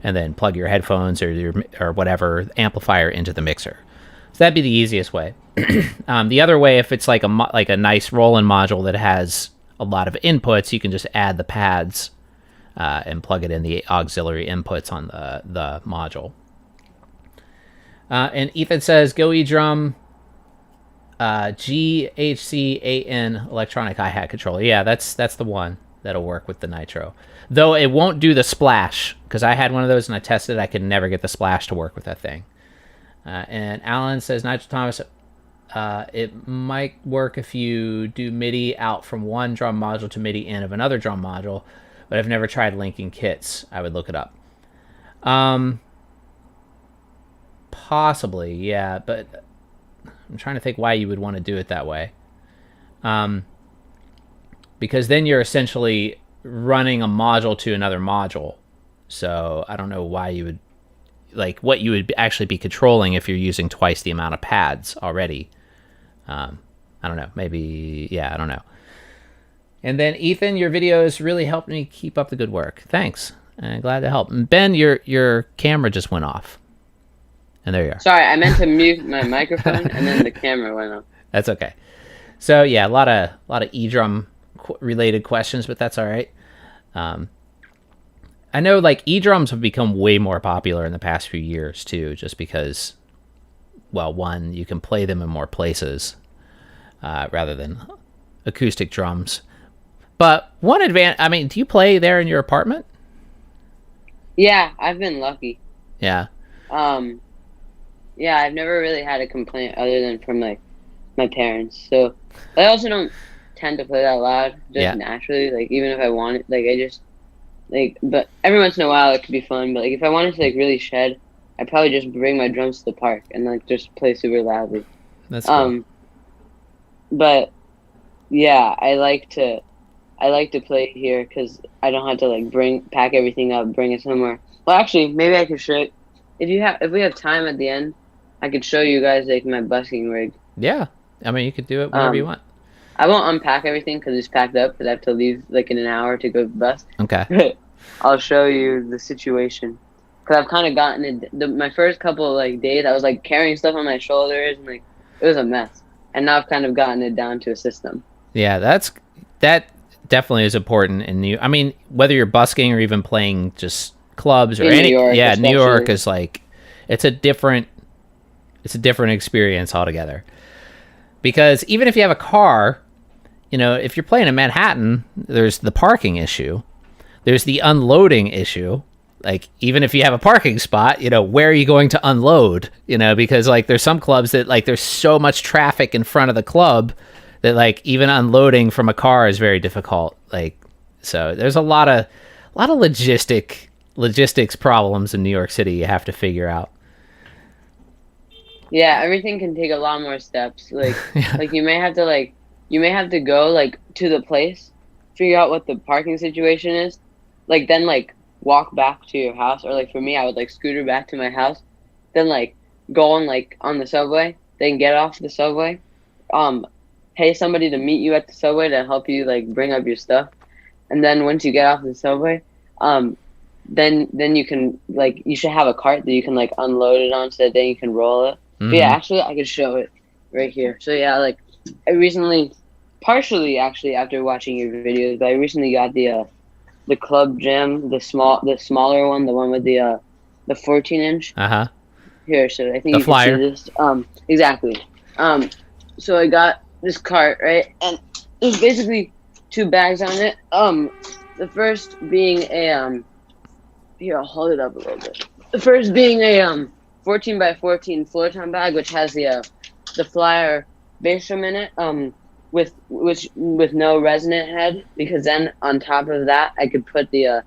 and then plug your headphones or whatever amplifier into the mixer. So that'd be the easiest way. The other way, if it's like a nice roll-in module that has a lot of inputs, you can just add the pads and plug it in the auxiliary inputs on the module. And Ethan says, "Go eDrum GHC8N electronic hi-hat controller." Yeah, that's the one that'll work with the Nitro. Though it won't do the splash, because I had one of those and I tested it. I could never get the splash to work with that thing. And Alan says, Nigel Thomas, it might work if you do MIDI out from one drum module to MIDI in of another drum module, but I've never tried linking kits. I would look it up. Possibly, yeah, but I'm trying to think why you would want to do it that way. Because then you're essentially running a module to another module. So I don't know why you would, like, what you would actually be controlling if you're using twice the amount of pads already. I don't know. Maybe, yeah, I don't know. And then Ethan, your videos really helped me keep up the good work. Thanks. Glad to help. And Ben, your camera just went off. And there you are. Sorry, I meant to mute my microphone, and then the camera went off. That's okay. So yeah, a lot of eDrum related questions, but that's all right. I know like eDrums have become way more popular in the past few years too, just because, well, one, you can play them in more places rather than acoustic drums. But one advantage, I mean, do you play there in your apartment? Yeah, I've been lucky. Yeah. Yeah, I've never really had a complaint other than from like my parents. So I also don't tend to play that loud just naturally. Like even if I want it, like I just like. But every once in a while it could be fun. But like if I wanted to like really shed, I'd probably just bring my drums to the park and like just play super loudly. That's cool. But yeah, I like to play here because I don't have to like pack everything up, bring it somewhere. Well, actually, maybe I could show it. If we have time at the end, I could show you guys like my busking rig. Yeah, I mean you could do it whenever you want. I won't unpack everything because it's packed up because I have to leave like in an hour to go bust. Okay. I'll show you the situation because I've kind of gotten it. My first couple of like days, I was like carrying stuff on my shoulders and like it was a mess. And now I've kind of gotten it down to a system. Yeah, that definitely is important in I mean, whether you're busking or even playing just clubs or in any New York, yeah, especially. New York is like it's a different experience altogether. Because even if you have a car, you know, if you're playing in Manhattan, there's the parking issue. There's the unloading issue. Like even if you have a parking spot, you know, where are you going to unload? You know, because like there's some clubs that like there's so much traffic in front of the club that like even unloading from a car is very difficult. Like so there's a lot of logistics problems in New York City you have to figure out. Yeah, everything can take a lot more steps. Like Yeah. like you may have to go like to the place, figure out what the parking situation is, like then like walk back to your house, or like for me I would like scooter back to my house, then like go on like on the subway, then get off the subway, pay somebody to meet you at the subway to help you like bring up your stuff, and then once you get off the subway, then you can like you should have a cart that you can like unload it on so that then you can roll it. Mm-hmm. But yeah, actually I could show it right here. So yeah, like I recently, partially actually after watching your videos, but I recently got the Club Jam, the smaller one, the one with the 14-inch. Uh-huh. Here, so I think The you flyer. can see this. Exactly. So I got this cart, right? And there's basically two bags on it. The first being a here, I'll hold it up a little bit. The first being a 14 by 14 floor tom bag, which has the flyer bass drum in it. with no resonant head, because then on top of that I could put the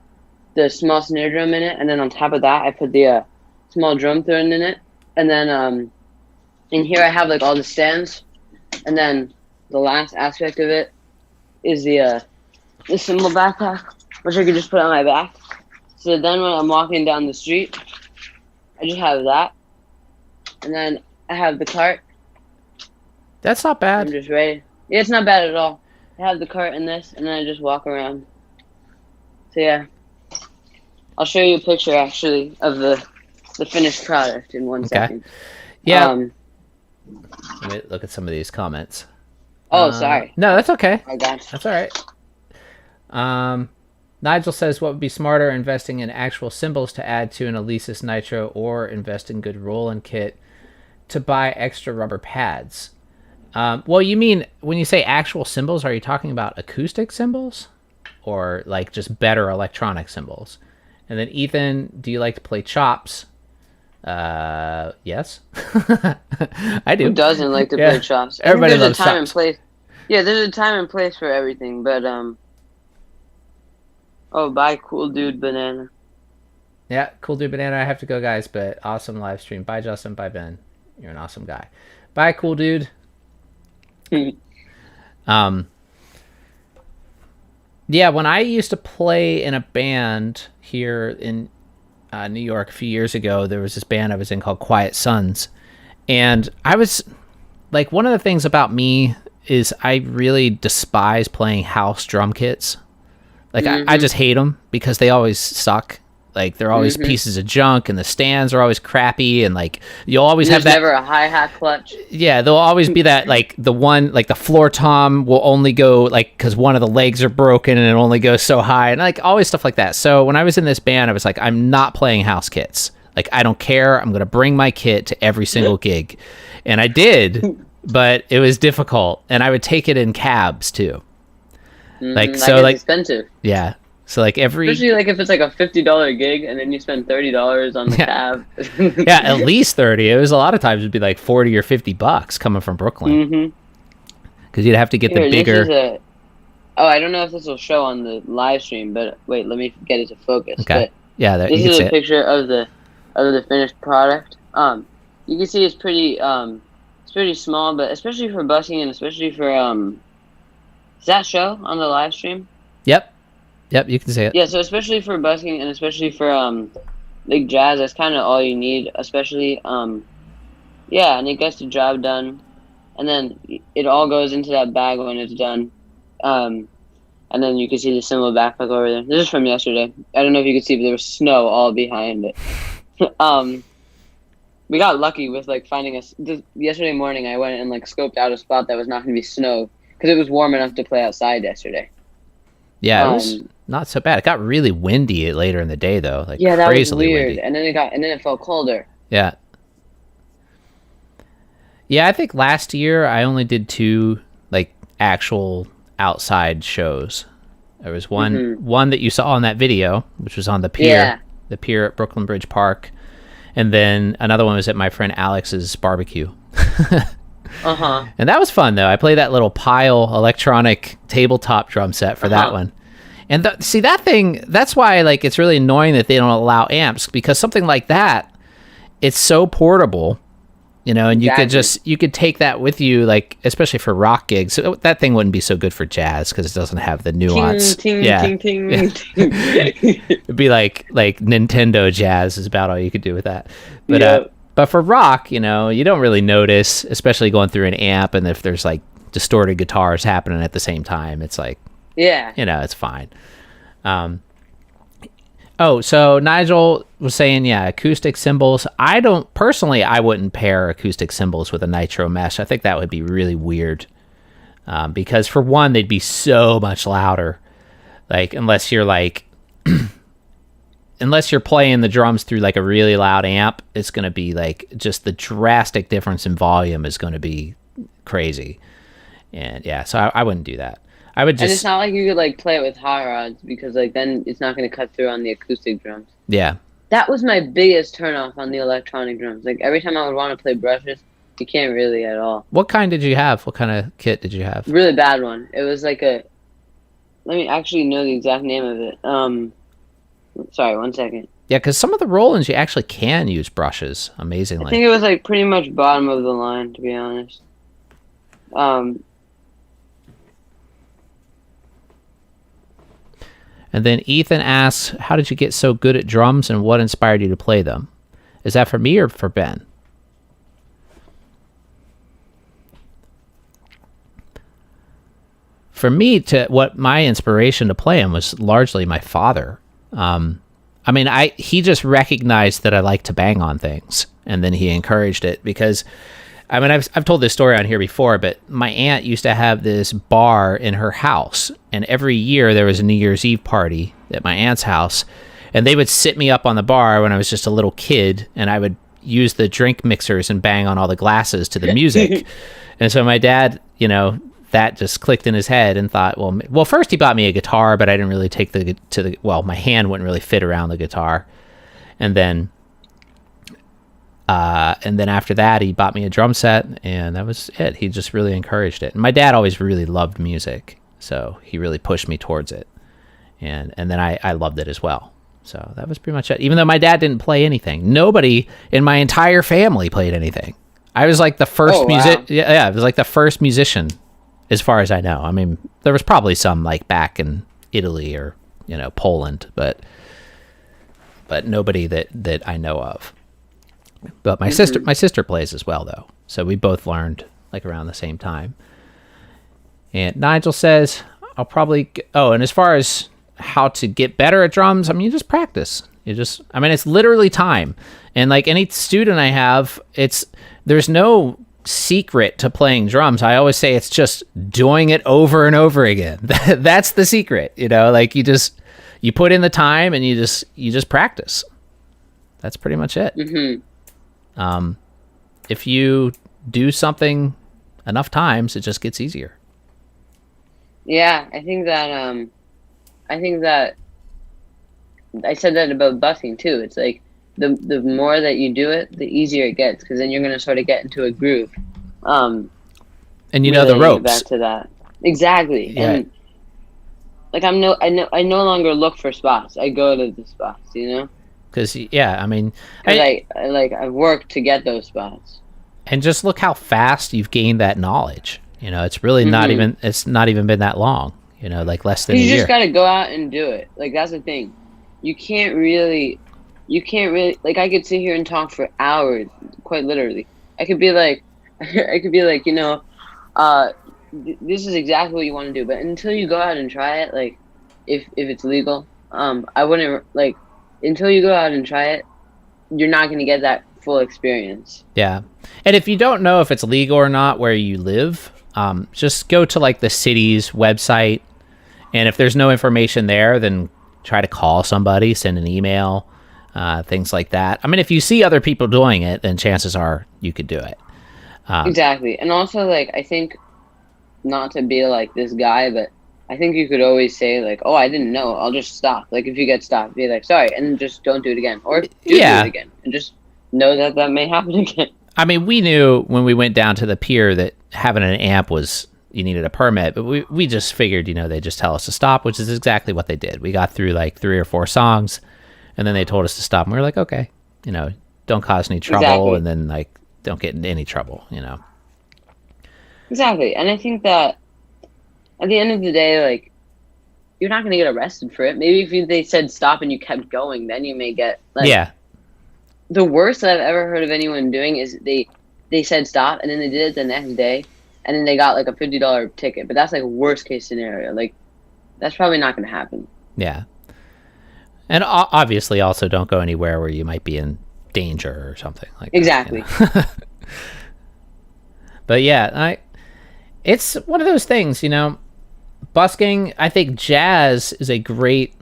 small snare drum in it, and then on top of that I put the small drum throne in it, and then in here I have like all the stands, and then the last aspect of it is the cymbal backpack, which I could just put on my back. So then when I'm walking down the street, I just have that, and then I have the cart. That's not bad. I'm just ready. Yeah, it's not bad at all. I have the cart in this, and then I just walk around. So yeah, I'll show you a picture actually of the finished product in one second. Yeah. Let me look at some of these comments. Oh, sorry. No, that's okay. Oh gosh. That's all right. Nigel says, what would be smarter, investing in actual cymbals to add to an Alesis Nitro, or invest in good roll-in kit to buy extra rubber pads? Well, you mean, when you say actual cymbals, are you talking about acoustic cymbals? Or like just better electronic cymbals? And then Ethan, do you like to play chops? Yes. I do. Who doesn't like to play chops? Everybody there's loves a time chops. and place. Yeah, there's a time and place for everything, but oh, bye, Cool Dude Banana. Yeah, Cool Dude Banana. I have to go, guys, but awesome live stream. Bye, Justin. Bye, Ben. You're an awesome guy. Bye, Cool Dude. Yeah, when I used to play in a band here in New York a few years ago, there was this band I was in called Quiet Sons. And I was, like, one of the things about me is I really despise playing house drum kits. Like, I just hate them because they always suck. Like, they're always pieces of junk, and the stands are always crappy, and, like, you'll always have that. There's never a hi-hat clutch. Yeah, there'll always be that, like, the one, like, the floor tom will only go, like, because one of the legs are broken, and it only goes so high, and, like, always stuff like that. So when I was in this band, I was like, I'm not playing house kits. Like, I don't care. I'm going to bring my kit to every single gig. And I did, but it was difficult, and I would take it in cabs, too. Like, so, like, expensive. Yeah. So, like, especially, like, if it's, like, a $50 gig, and then you spend $30 on the cab. Yeah, at least 30. It was a lot of times it'd be, like, 40 or $50 coming from Brooklyn. Because you'd have to get the bigger... Oh, I don't know if this will show on the live stream, but wait, let me get it to focus. Okay. But yeah, this is a picture of the finished product. You can see it's pretty small, but especially for busking and especially for does that show on the live stream? Yep, you can see it. Yeah, so especially for busking and especially for big jazz, that's kind of all you need. Especially yeah, and it gets the job done, and then it all goes into that bag when it's done. And then you can see the cymbal backpack over there. This is from yesterday. I don't know if you could see, but there was snow all behind it. We got lucky with, like, finding yesterday morning I went and, like, scoped out a spot that was not going to be snow because it was warm enough to play outside yesterday. Yeah, it was not so bad. It got really windy later in the day, though. Like, yeah, that was weird. Windy. And then it felt colder. Yeah. Yeah, I think last year I only did 2, like, actual outside shows. There was one that you saw on that video, which was on the pier, the pier at Brooklyn Bridge Park, and then another one was at my friend Alex's barbecue. And that was fun, though. I played that little Pile electronic tabletop drum set for that one. And see, that thing, that's why, like, it's really annoying that they don't allow amps, because something like that, it's so portable, you know, and you could take that with you, like, especially for rock gigs. So that thing wouldn't be so good for jazz because it doesn't have the nuance. Ting, yeah. ting, ting, It'd be like Nintendo jazz is about all you could do with that. But but for rock, you know, you don't really notice, especially going through an amp, and if there's, like, distorted guitars happening at the same time, it's like, yeah, you know, it's fine. So Nigel was saying, yeah, acoustic cymbals. I wouldn't pair acoustic cymbals with a nitro mesh. I think that would be really weird. Because for one, they'd be so much louder. Like, unless you're playing the drums through, like, a really loud amp, it's going to be, like, just the drastic difference in volume is going to be crazy. And yeah, so I wouldn't do that. I would just... And it's not like you could, like, play it with hot rods, because, like, then it's not going to cut through on the acoustic drums. Yeah. That was my biggest turnoff on the electronic drums. Like, every time I would want to play brushes, You can't really at all. What kind did you have? What kind of kit did you have? Really bad one. It was like a. Let me actually know the exact name of it. Sorry, 1 second. Yeah, because some of the Rolands you actually can use brushes. Amazingly, I think it was like pretty much bottom of the line, to be honest. And then Ethan asks, "How did you get so good at drums, and what inspired you to play them?" Is that for me or for Ben? For me, what my inspiration to play him was largely my father. I mean, he just recognized that I like to bang on things, and then he encouraged it because, I mean, I've told this story on here before, but my aunt used to have this bar in her house, and every year there was a New Year's Eve party at my aunt's house, and they would sit me up on the bar when I was just a little kid, and I would use the drink mixers and bang on all the glasses to the music. And so my dad, that just clicked in his head and thought, well, first he bought me a guitar, but I didn't really take my hand wouldn't really fit around the guitar. And then after that, he bought me a drum set, and that was it. He just really encouraged it. And my dad always really loved music, so he really pushed me towards it. And then I loved it as well. So that was pretty much it. Even though my dad didn't play anything, nobody in my entire family played anything. I was like the first Yeah, I was like the first musician, as far as I know. I mean, there was probably some like back in Italy or Poland, but nobody that I know of. But my sister plays as well, though, so we both learned like around the same time. And Nigel says, "I'll probably." And as far as how to get better at drums, I mean, you just practice. It's literally time. And like any student I have, there's no secret to playing drums. I always say it's just doing it over and over again. That's the secret, like you put in the time and you just practice. That's pretty much it. If you do something enough times, it just gets easier. Yeah, I think that I said that about busking too. It's like the more that you do it, the easier it gets, because then you're going to sort of get into a groove. And the ropes. Back to that. Exactly. Yeah. And like I no longer look for spots. I go to the spots, Because I mean, I've worked to get those spots. And just look how fast you've gained that knowledge. It's really not even been that long. Like less than a year. You just got to go out and do it. Like that's the thing. You can't really like I could sit here and talk for hours, quite literally. I could be like, this is exactly what you want to do, but until you go out and try it, like if it's legal, I wouldn't like. Until you go out and try it, you're not going to get that full experience. Yeah. And if you don't know if it's legal or not where you live, just go to like the city's website. And if there's no information there, then try to call somebody, send an email, things like that. I mean, if you see other people doing it, then chances are you could do it. Exactly. And also, like, I think, not to be like this guy, but I think you could always say, like, oh, I didn't know, I'll just stop. Like, if you get stopped, be like, sorry, and just don't do it again. Or do it again. And just know that may happen again. I mean, we knew when we went down to the pier that having an amp you needed a permit, but we just figured, they just tell us to stop, which is exactly what they did. We got through like 3 or 4 songs, and then they told us to stop, and we were like, okay, don't cause any trouble, exactly. And then like don't get into any trouble, Exactly. And I think that at the end of the day, like, you're not going to get arrested for it. Maybe if they said stop and you kept going, then you may get, like... Yeah. The worst that I've ever heard of anyone doing is they said stop, and then they did it the next day, and then they got, like, a $50 ticket. But that's, like, worst case scenario. Like, that's probably not going to happen. Yeah. And obviously also don't go anywhere where you might be in danger or something like exactly. that. But, yeah, it's one of those things, busking, I think jazz is a great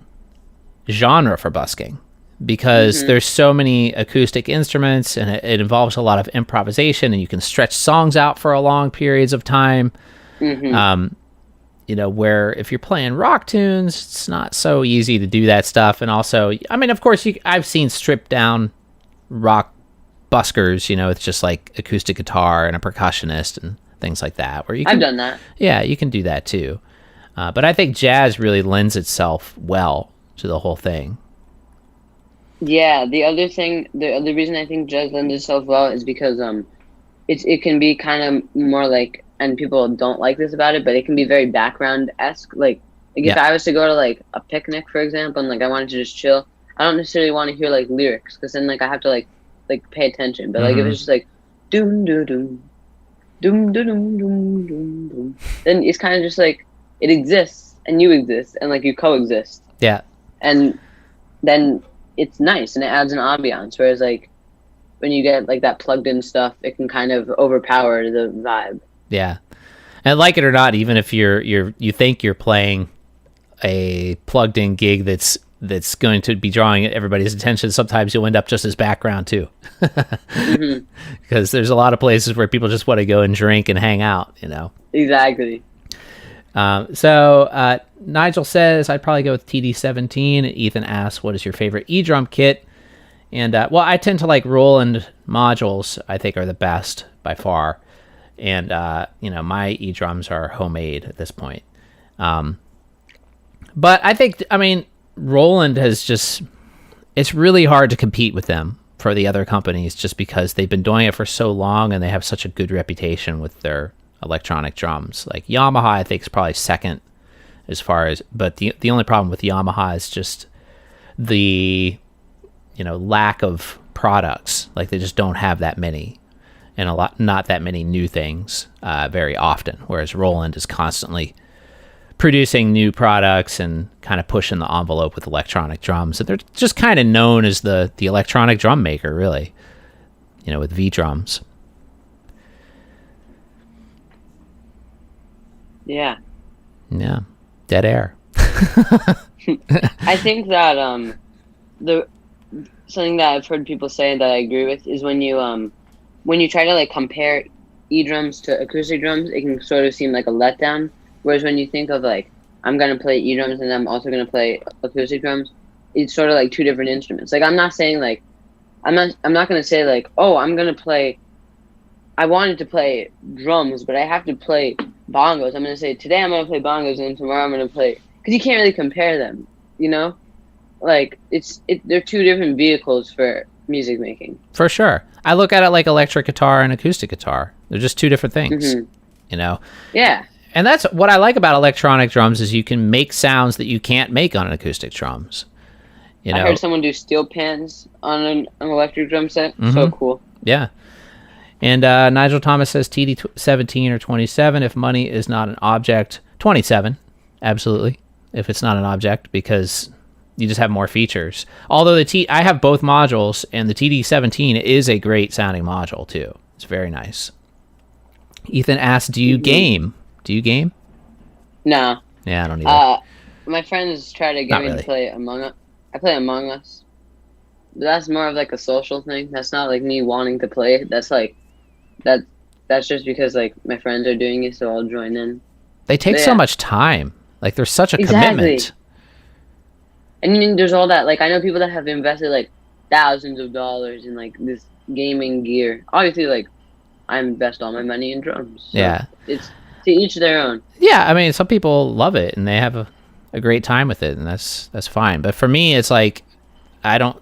genre for busking because there's so many acoustic instruments, and it involves a lot of improvisation, and you can stretch songs out for a long periods of time. Where if you're playing rock tunes, it's not so easy to do that stuff. And also, I mean, of course, I've seen stripped down rock buskers, it's just like acoustic guitar and a percussionist and things like that. Where I've done that. Yeah, you can do that too. But I think jazz really lends itself well to the whole thing. Yeah, the other reason I think jazz lends itself well is because it can be kind of more like, and people don't like this about it, but it can be very background-esque. Like if I was to go to like a picnic, for example, and like I wanted to just chill, I don't necessarily want to hear like lyrics, because then like I have to like pay attention. But like if it's just like doom doom doom doom doom doom doom doom doom, then it's kind of just like it exists and you exist and like you coexist. Yeah. And then it's nice and it adds an ambiance. Whereas like when you get like that plugged in stuff, it can kind of overpower the vibe. Yeah. And like it or not, even if you think you're playing a plugged in gig that's going to be drawing everybody's attention, sometimes you'll end up just as background too. Because there's a lot of places where people just want to go and drink and hang out, Exactly. So Nigel says I'd probably go with TD-17. Ethan asks, what is your favorite E-drum kit? And well, I tend to like Roland modules. I think are the best by far. And my E-drums are homemade at this point. But I mean, Roland has just, it's really hard to compete with them for the other companies just because they've been doing it for so long and they have such a good reputation with their electronic drums. Like Yamaha, I think, is probably second as far as, but the only problem with Yamaha is just the, lack of products. Like they just don't have that many and not that many new things very often. Whereas Roland is constantly producing new products and kind of pushing the envelope with electronic drums. And they're just kind of known as the electronic drum maker, really, with V drums. Yeah. Yeah. Dead air. I think that something that I've heard people say that I agree with is when you try to like compare E-drums to acoustic drums, it can sort of seem like a letdown. Whereas when you think of like, I'm going to play E-drums and I'm also going to play acoustic drums, it's sort of like two different instruments. Like I'm not saying like, I'm not going to say like, oh, I wanted to play drums, but I have to play bongos. I'm going to say today I'm going to play bongos and tomorrow I'm going to play, because you can't really compare them, Like they're two different vehicles for music making. For sure. I look at it like electric guitar and acoustic guitar. They're just two different things, Yeah. And that's what I like about electronic drums is you can make sounds that you can't make on an acoustic drums. I heard someone do steel pans on an electric drum set. So cool. Yeah. And Nigel Thomas says TD-17 or 27 if money is not an object. 27, absolutely, if it's not an object, because you just have more features. Although I have both modules, and the TD-17 is a great sounding module too. It's very nice. Ethan asks, do you game? Do you game? No. Yeah, I don't either. My friends try to get me to play Among Us. I play Among Us. But that's more of like a social thing. That's not like me wanting to play. That's like that's just because like my friends are doing it, so I'll join in. They take so much time. Like there's such a commitment. And there's all that. Like I know people that have invested like thousands of dollars in like this gaming gear. Obviously, like I invest all my money in drums. So yeah. It's to each their own. Yeah, I mean, some people love it and they have a great time with it, and that's fine. But for me, it's like I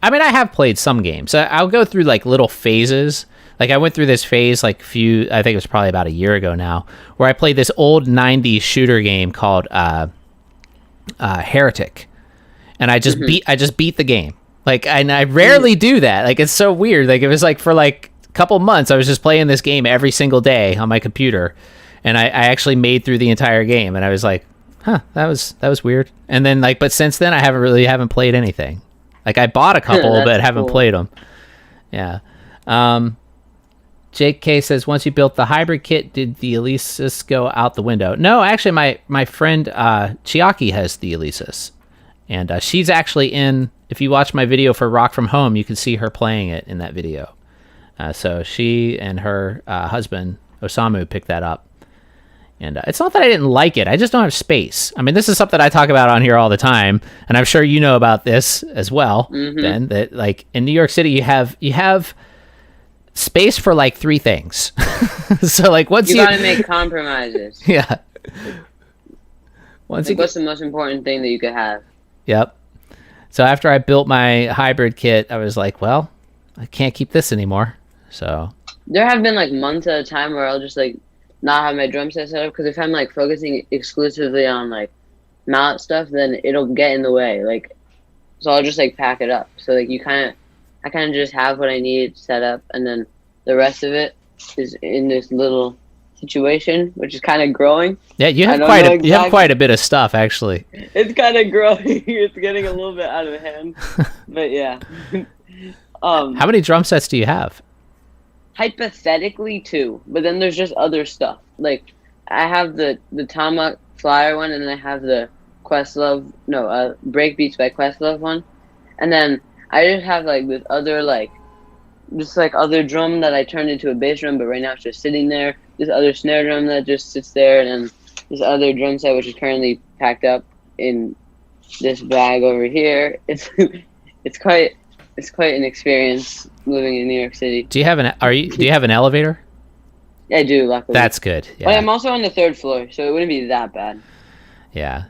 have played some games. I'll go through like little phases. Like I went through this phase I think it was probably about a year ago now, where I played this old 90s shooter game called Heretic. And I just beat the game. Like I rarely do that. Like it's so weird. Like it was like for like a couple months I was just playing this game every single day on my computer. And I actually made through the entire game, and I was like, huh, that was weird. And then but since then I haven't played anything. Like I bought a couple but haven't played them. Yeah. Jake K says, once you built the hybrid kit, did the Alesis go out the window? No, actually my friend Chiaki has the Alesis. And she's actually in, if you watch my video for Rock From Home, you can see her playing it in that video. So she and her husband, Osamu, picked that up. And it's not that I didn't like it. I just don't have space. I mean, this is something I talk about on here all the time. And I'm sure you know about this as well, Ben, that like in New York City, you have space for like 3 things. So like once you gotta make compromises. yeah. Once like, what's the most important thing that you could have? Yep. So after I built my hybrid kit, I was like, well, I can't keep this anymore. So there have been like months at a time where I'll just like not have my drum set set up, because if I'm like focusing exclusively on like mallet stuff, then it'll get in the way. Like, so I'll just like pack it up. So like I kind of just have what I need set up, and then the rest of it is in this little situation, which is kind of growing. Yeah, you have quite a bit of stuff actually. It's kind of growing. It's getting a little bit out of hand, but yeah. How many drum sets do you have? Hypothetically 2, but then there's just other stuff. Like I have the Tomahawk Flyer one, and then I have the Breakbeats by Questlove one, and then I just have like this other other drum that I turned into a bass drum, but right now it's just sitting there. This other snare drum that just sits there, and then this other drum set which is currently packed up in this bag over here. It's quite an experience living in New York City. Do you have an elevator? I do, luckily. That's good. Yeah. But I'm also on the 3rd floor, so it wouldn't be that bad. Yeah,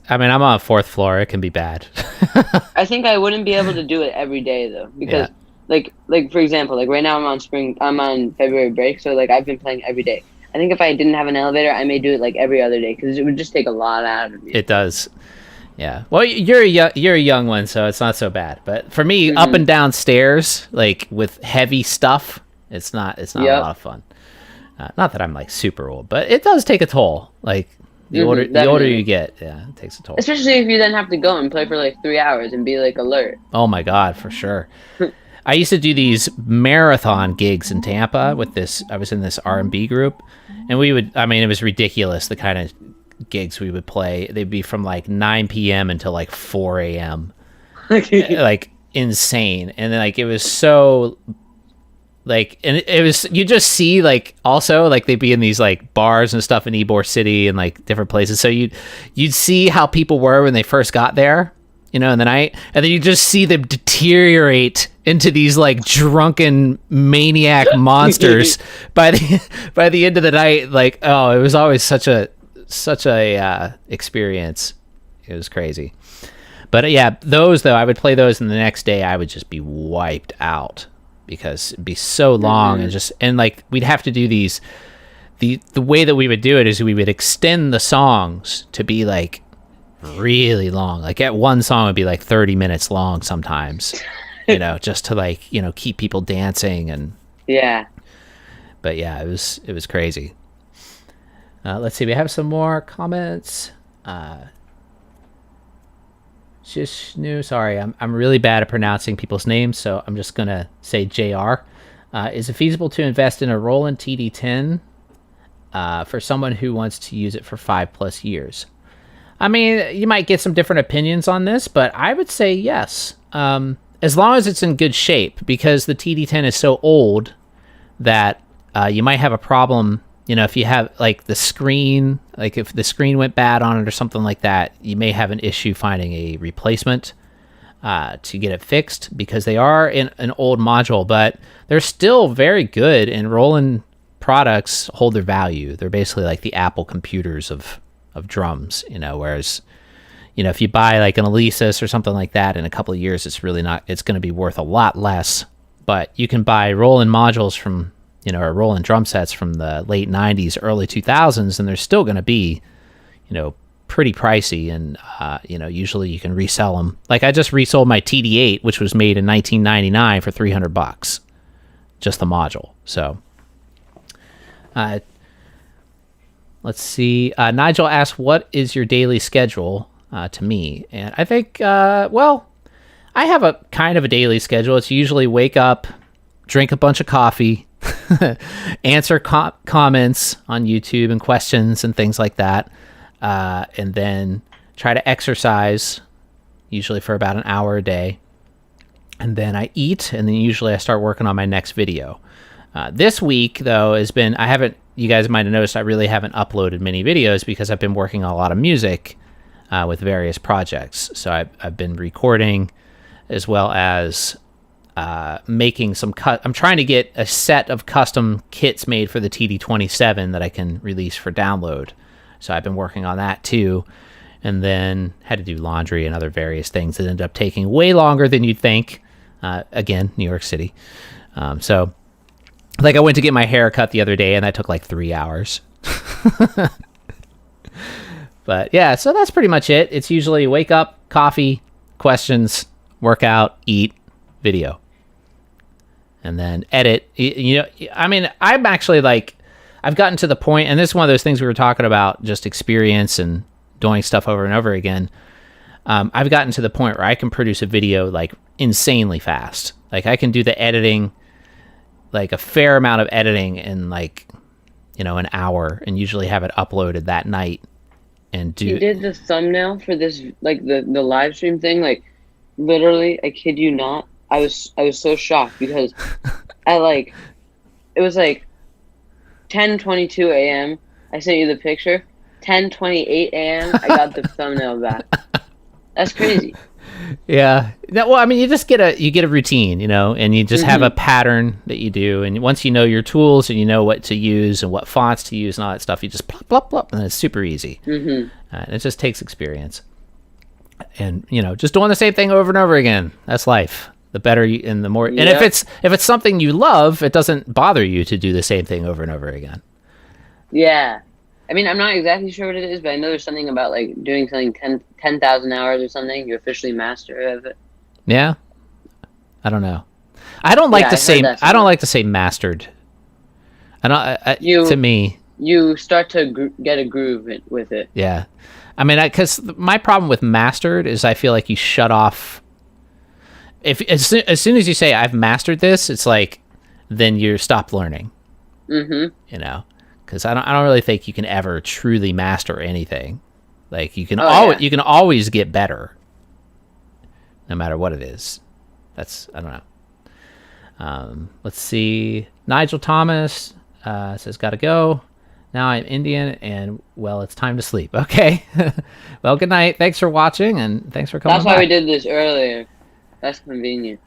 I'm on a 4th floor. It can be bad. I think I wouldn't be able to do it every day though, because like for example, like right now I'm on February break, so like I've been playing every day. I think if I didn't have an elevator, I may do it like every other day, because it would just take a lot out of me. It does. Yeah. Well, you're a young one, so it's not so bad. But for me, up and down stairs, like with heavy stuff, it's not a lot of fun. Not that I'm like super old, but it does take a toll. Like the older you get, yeah, it takes a toll. Especially if you then have to go and play for like 3 hours and be like alert. Oh my God, for sure. I used to do these marathon gigs in Tampa with this. I was in this R&B group, and it was ridiculous the kind of gigs we would play. They'd be from like 9 p.m. until like 4 a.m. Like insane. And then like it was so like, and it was, you just see like also like they'd be in these like bars and stuff in Ybor City and like different places. So you'd see how people were when they first got there, in the night, and then you just see them deteriorate into these like drunken maniac monsters by the end of the night. Like, oh, it was always such a experience. It was crazy. But yeah, those though, I would play those, and the next day I would just be wiped out because it'd be so long. And like we'd have to do these. The way that we would do it is we would extend the songs to be like really long. Like at one song would be like 30 minutes long sometimes, just to like, keep people dancing and yeah. But yeah, it was crazy. Let's see, we have some more comments. Shishnu, sorry, I'm really bad at pronouncing people's names, so I'm just gonna say JR. Is it feasible to invest in a Roland TD10 for someone who wants to use it for 5+ years? I mean, you might get some different opinions on this, but I would say yes. As long as it's in good shape, because the TD10 is so old that you might have a problem. If you have like the screen, like if the screen went bad on it or something like that, you may have an issue finding a replacement to get it fixed, because they are in an old module, but they're still very good, and Roland products hold their value. They're basically like the Apple computers of drums, whereas, if you buy like an Alesis or something like that in a couple of years, it's going to be worth a lot less. But you can buy Roland modules from, or Roland drum sets from the late 90s, early 2000s, and they're still going to be, pretty pricey. And, usually you can resell them. Like I just resold my TD8, which was made in 1999 for $300, just the module. So, let's see. Nigel asked, what is your daily schedule to me? And I think, I have a kind of a daily schedule. It's usually wake up, drink a bunch of coffee, answer comments on YouTube and questions and things like that. And then try to exercise, usually for about an hour a day. And then I eat, and then usually I start working on my next video. This week, though, you guys might have noticed I really haven't uploaded many videos because I've been working on a lot of music with various projects. So I've been recording, as well as making some I'm trying to get a set of custom kits made for the TD27 that I can release for download. So I've been working on that too. And then had to do laundry and other various things that ended up taking way longer than you'd think. Again, New York City. So like I went to get my hair cut the other day and that took like 3 hours. But yeah, so that's pretty much it. It's usually wake up, coffee, questions, workout, eat, video. And then edit. You know, I mean, I'm actually like, I've gotten to the point, and this is one of those things we were talking about, just experience and doing stuff over and over again. I've gotten to the point where I can produce a video like insanely fast. Like I can do the editing, like a fair amount of editing in like, you know, an hour, and usually have it uploaded that night. And do You did the thumbnail for this, like the live stream thing, like literally, I kid you not, I was so shocked because it was like 10:22 a.m. I sent you the picture. 10:28 a.m. I got the thumbnail back. That's crazy. Yeah. Well, I mean, you just get a routine, you know, and you just have a pattern that you do. And once you know your tools and you know what to use and what fonts to use and all that stuff, you just plop, plop, plop, and it's super easy. And it just takes experience. And, you know, just doing the same thing over and over again. That's life. The better you, and the more, and if it's something you love, it doesn't bother you to do the same thing over and over again. Yeah. I mean, I'm not exactly sure what it is, but I know there's something about like doing something 10,000 hours or something. You officially master of it. Yeah. I don't know. I don't like to say, I don't like to say mastered. To me, you start to get a groove with it. Yeah. I mean, because my problem with mastered is I feel like you shut off. As soon as you say I've mastered this, it's like then you stop learning. You know, because I don't really think you can ever truly master anything. Like you can you can always get better, no matter what it is. That's I don't know. Let's see. Nigel Thomas says, "Gotta go. Now I'm Indian, and well, it's time to sleep." Okay. Well, good night. Thanks for watching, and thanks for coming. That's why we did this earlier. That's convenient.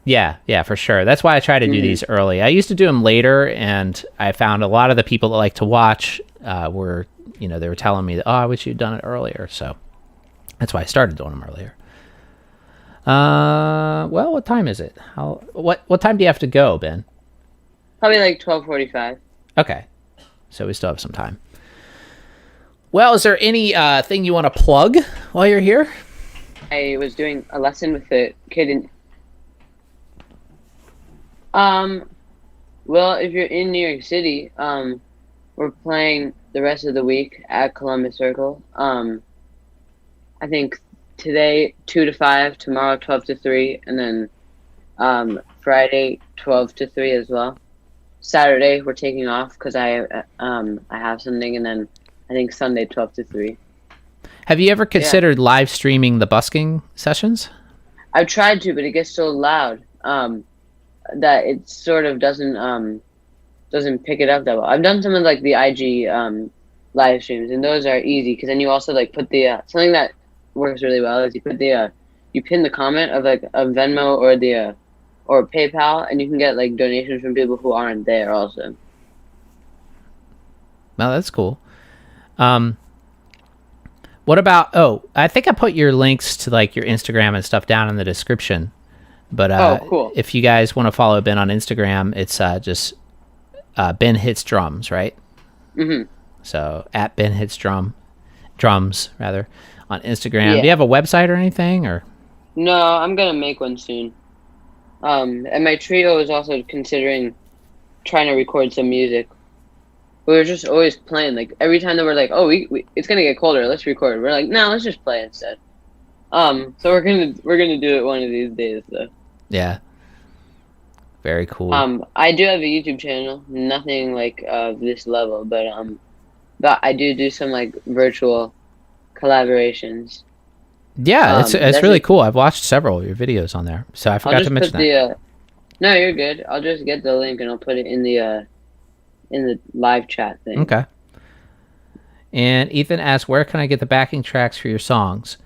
Yeah, for sure. That's why I try to do these early. I used to do them later, and I found a lot of the people that like to watch were, you know, they were telling me, "Oh, I wish you'd done it earlier." So that's why I started doing them earlier. Well, what time is it? What time do you have to go, Ben? Probably like 12:45. Okay. So we still have some time. Well, is there any thing you want to plug while you're here? I was doing a lesson with a kid in... Well, if you're in New York City, we're playing the rest of the week at Columbus Circle. I think today 2 to 5, tomorrow 12 to 3, and then Friday 12 to 3 as well. Saturday we're taking off because I have something, and then I think Sunday 12 to 3. Have you ever considered live streaming the busking sessions? I've tried to, but it gets so loud that it sort of doesn't pick it up that well. I've done some of like the IG live streams, and those are easy because then you also like put the something that works really well is you put the you pin the comment of like a Venmo or PayPal, and you can get like donations from people who aren't there also. Well, that's cool. What about, I think I put your links to like your Instagram and stuff down in the description. But cool. If you guys want to follow Ben on Instagram, it's just Ben Hits Drums, right? So at Ben Hits Drums rather on Instagram. Do you have a website or anything, or? No, I'm gonna make one soon. And my trio is also considering trying to record some music. We were just always playing. Like every time that we're like, "Oh, we it's gonna get colder. Let's record." We're like, "No, let's just play instead." So we're gonna do it one of these days, though. Yeah. Very cool. I do have a YouTube channel. Nothing like this level, but I do some like virtual collaborations. Yeah, it's really cool. I've watched several of your videos on there, so I forgot to mention that. No, you're good. I'll just get the link and I'll put it in the live chat thing. Okay. And Ethan asks, where can I get the backing tracks for your songs?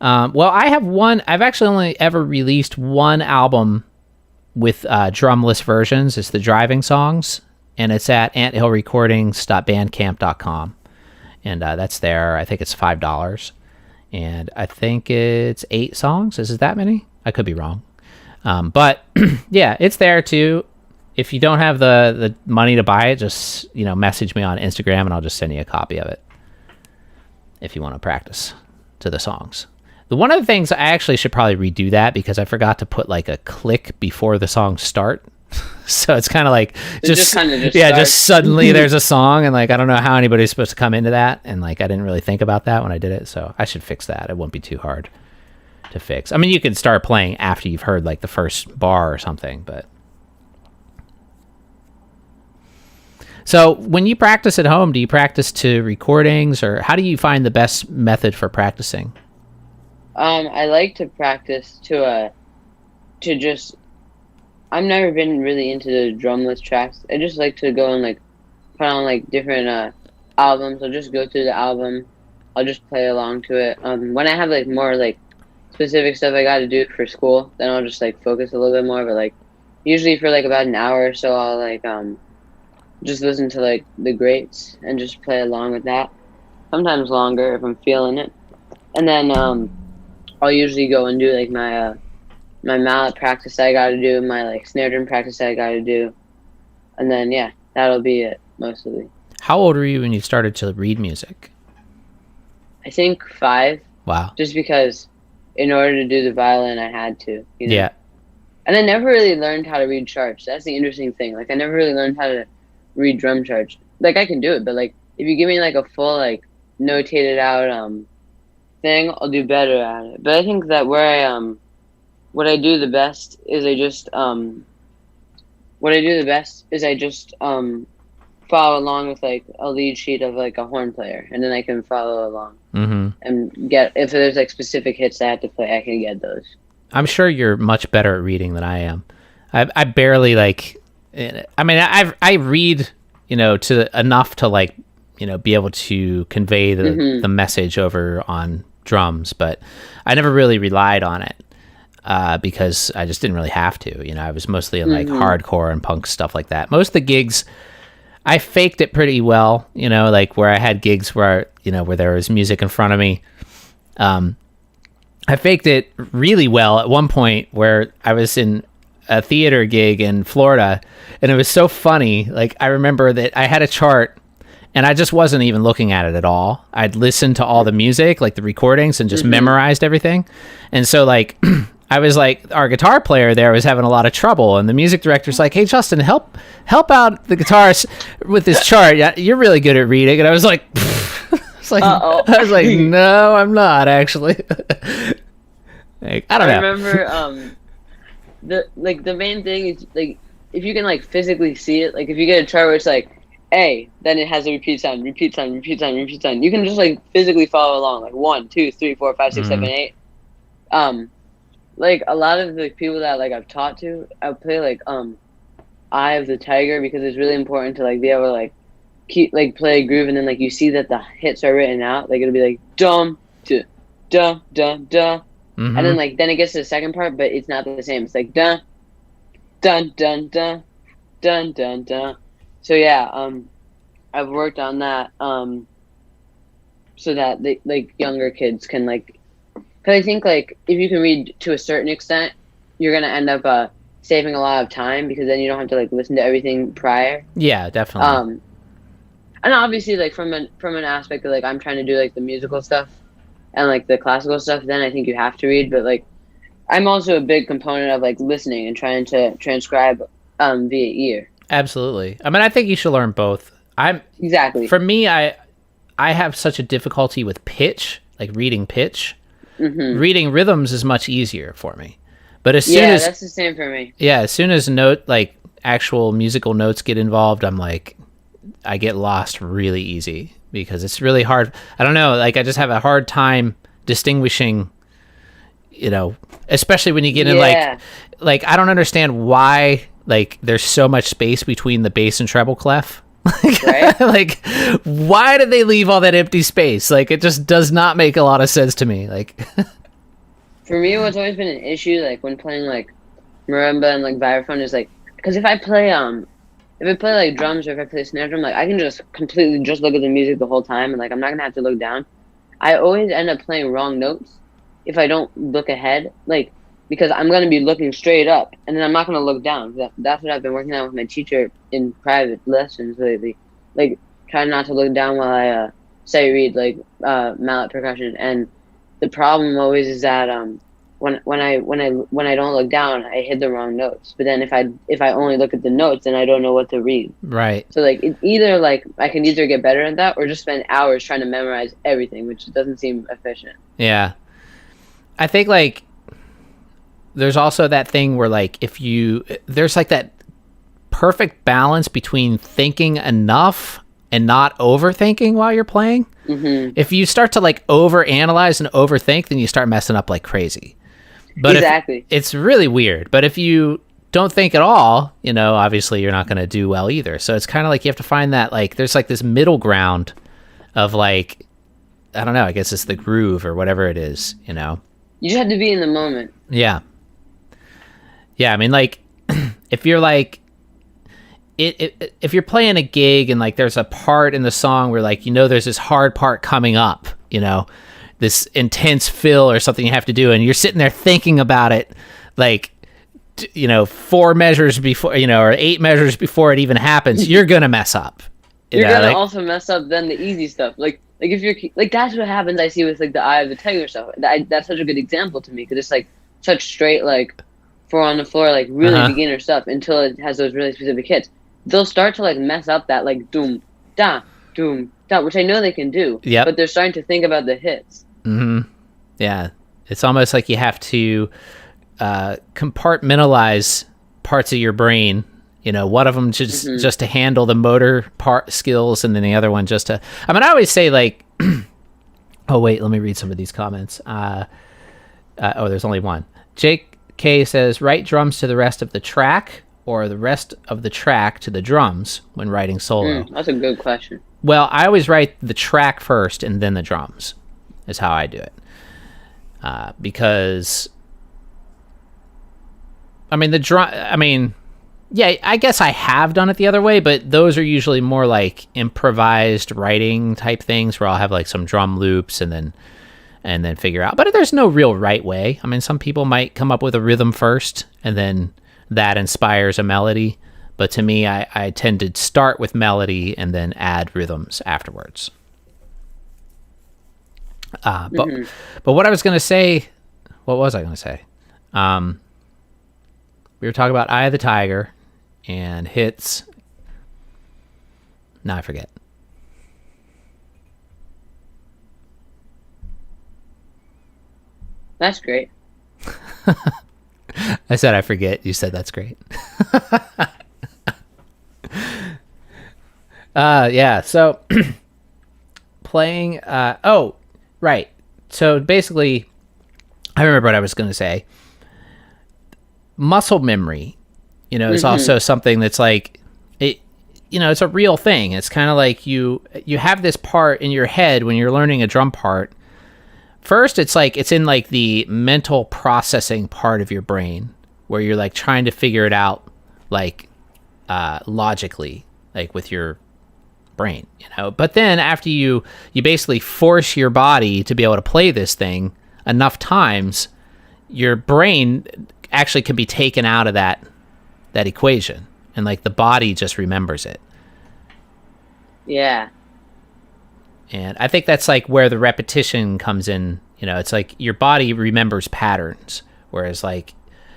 Well, I've actually only ever released one album with drumless versions. It's the driving songs, and it's at anthillrecordings.bandcamp.com. And that's there. I think it's $5. And I think it's 8 songs. Is it that many? I could be wrong. But yeah, it's there too. If you don't have the money to buy it, just, message me on Instagram and I'll just send you a copy of it if you want to practice to the songs. One of the things, I actually should probably redo that because I forgot to put like a click before the songs start. So it's kind of like just suddenly there's a song, and like I don't know how anybody's supposed to come into that, and like I didn't really think about that when I did it. So I should fix that. It won't be too hard to fix. I mean, you can start playing after you've heard like the first bar or something, but so when you practice at home, do you practice to recordings, or how do you find the best method for practicing? I like to practice to just. I've never been really into the drumless tracks. I just like to go and like put on like different albums. I'll just go through the album. I'll just play along to it. When I have like more like specific stuff I got to do for school, then I'll just like focus a little bit more. But like usually for like about an hour or so, I'll like just listen to like the greats and just play along with that. Sometimes longer if I'm feeling it. And then I'll usually go and do like my mallet practice I got to do, my like snare drum practice I got to do, and then yeah, that'll be it mostly. How old were you when you started to read music? I think 5. Wow. Just because in order to do the violin, I had to. Yeah. And I never really learned how to read charts. That's the interesting thing. Like I never really learned how to read drum charts. Like I can do it, but like if you give me like a full like notated out thing, I'll do better at it. But I think that what I do the best is I just follow along with like a lead sheet of like a horn player, and then I can follow along and get, if there's like specific hits I have to play, I can get those. I'm sure you're much better at reading than I am. I barely like. I mean, I read to enough to like be able to convey the message over on drums, but I never really relied on it. Because I just didn't really have to, I was mostly in like hardcore and punk stuff like that. Most of the gigs, I faked it pretty well, like where I had gigs where, where there was music in front of me. I faked it really well at one point where I was in a theater gig in Florida, and it was so funny. Like I remember that I had a chart and I just wasn't even looking at it at all. I'd listened to all the music, like the recordings, and just memorized everything. And so like, I was like, our guitar player there was having a lot of trouble, and the music director's like, "Hey, Justin, help out the guitarist with this chart. Yeah, you're really good at reading." And I was like, I was like, "No, I'm not actually." Like, I don't know. I remember the main thing is like if you can like physically see it, like if you get a chart where it's like A, then it has a repeat sign, repeat sign, repeat sign, repeat sign. You can just like physically follow along, like 1, 2, 3, 4, 5, 6, 7, 8. Like a lot of the people that like I've taught to, I play like Eye of the Tiger, because it's really important to like be able to like keep like play a groove, and then like you see that the hits are written out, like it'll be like dum to dum dum dum, and then like then it gets to the second part, but it's not the same. It's like dun dun dun dun dun dun dun. So yeah, I've worked on that so that the like younger kids can like. Because I think, like, if you can read to a certain extent, you're going to end up saving a lot of time, because then you don't have to, like, listen to everything prior. Yeah, definitely. And obviously, like, from an aspect of, like, I'm trying to do, like, the musical stuff and, like, the classical stuff, then I think you have to read. But, like, I'm also a big component of, like, listening and trying to transcribe via ear. Absolutely. I mean, I think you should learn both. Exactly. For me, I have such a difficulty with pitch, like reading pitch. Reading rhythms is much easier for me, but as soon as that's the same for me. Yeah, as soon as like actual musical notes get involved, I'm like, I get lost really easy, because it's really hard. I don't know, like I just have a hard time distinguishing, especially when you get in like I don't understand why like there's so much space between the bass and treble clef. Right? Like, why did they leave all that empty space? Like, it just does not make a lot of sense to me. Like, For me, what's always been an issue, like when playing like marimba and like vibraphone, is like because if I play like drums or if I play snare drum, like I can just completely just look at the music the whole time, and like I'm not gonna have to look down. I always end up playing wrong notes if I don't look ahead, like because I'm gonna be looking straight up, and then I'm not gonna look down. That's what I've been working on with my teacher in private lessons lately, like trying not to look down while I say read like mallet percussion. And the problem always is that when I don't look down, I hit the wrong notes. But then if I only look at the notes, then I don't know what to read. Right. So like it either like I can either get better at that or just spend hours trying to memorize everything, which doesn't seem efficient. Yeah. I think like there's also that thing where like there's like that perfect balance between thinking enough and not overthinking while you're playing. Mm-hmm. If you start to like overanalyze and overthink, then you start messing up like crazy. But Exactly. it's really weird. But if you don't think at all, obviously you're not going to do well either. So it's kind of like you have to find that like there's like this middle ground of like, I don't know, I guess it's the groove or whatever it is, You just have to be in the moment. Yeah. Yeah, I mean like if you're like if you're playing a gig and like there's a part in the song where like there's this hard part coming up, this intense fill or something you have to do, and you're sitting there thinking about it like 4 measures before or 8 measures before it even happens, you're gonna mess up. You're gonna also mess up then the easy stuff. Like if you're like that's what happens. I see with like the Eye of the Tiger stuff. That's such a good example to me because it's like such straight like 4 on the floor like really beginner stuff until it has those really specific hits. They'll start to like mess up that like doom da, which I know they can do. Yep. But they're starting to think about the hits. Mm-hmm. Yeah, it's almost like you have to compartmentalize parts of your brain. One of them just to handle the motor part skills, and then the other one just to. I mean, I always say like, oh wait, let me read some of these comments. There's only one. Jake K says, write drums to the rest of the track, or the rest of the track to the drums when writing solo. That's a good question. Well, I always write the track first and then the drums. Is how I do it. Because, I mean, yeah, I guess I have done it the other way, but those are usually more like improvised writing type things where I'll have like some drum loops and then figure out. But there's no real right way. I mean, some people might come up with a rhythm first and then that inspires a melody. But to me, I tend to start with melody and then add rhythms afterwards. But what I was going to say, what was I going to say? We were talking about Eye of the Tiger and hits. No, I forget. That's great. I said I forget. You said that's great. Yeah. So playing. Right. So basically, I remember what I was going to say. Muscle memory, is also something that's like, it's a real thing. It's kind of like you have this part in your head when you're learning a drum part. First, it's like it's in like the mental processing part of your brain where you're like trying to figure it out like logically, like with your brain, but then after you basically force your body to be able to play this thing enough times, your brain actually can be taken out of that equation, and like the body just remembers it. Yeah. And I think that's like where the repetition comes in. It's like your body remembers patterns, whereas like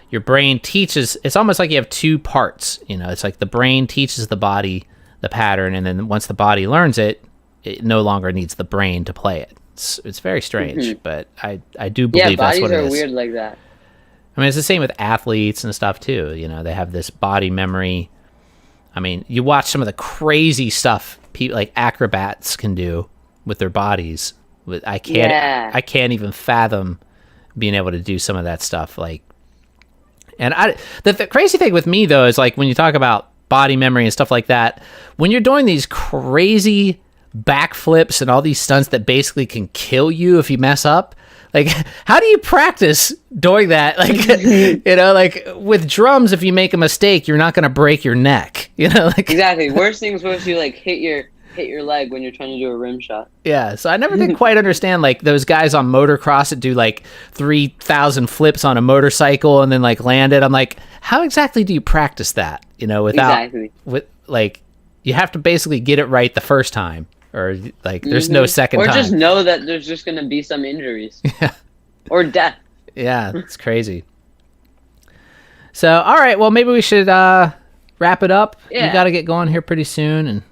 your brain teaches. It's almost like you have 2 parts. It's like the brain teaches the body the pattern, and then once the body learns it, it no longer needs the brain to play it. It's very strange, but I do believe that's what it is. Bodies are weird like that. I mean, it's the same with athletes and stuff too. They have this body memory. I mean, you watch some of the crazy stuff people like acrobats can do with their bodies. I can't even fathom being able to do some of that stuff. Like, and the crazy thing with me though is like when you talk about body memory and stuff like that, when you're doing these crazy backflips and all these stunts that basically can kill you if you mess up. Like, how do you practice doing that? Like, like with drums, if you make a mistake, you're not going to break your neck. Like exactly. Worst things worst, you like hit your leg when you're trying to do a rim shot. Yeah, so I never did quite understand like those guys on motocross that do like 3,000 flips on a motorcycle and then like land it. I'm like, how exactly do you practice that? Without with like you have to basically get it right the first time. Or like there's no second time. Or just know that there's just going to be some injuries. Yeah. Or death. Yeah, it's crazy. So, all right, well, maybe we should wrap it up. Yeah. You got to get going here pretty soon. And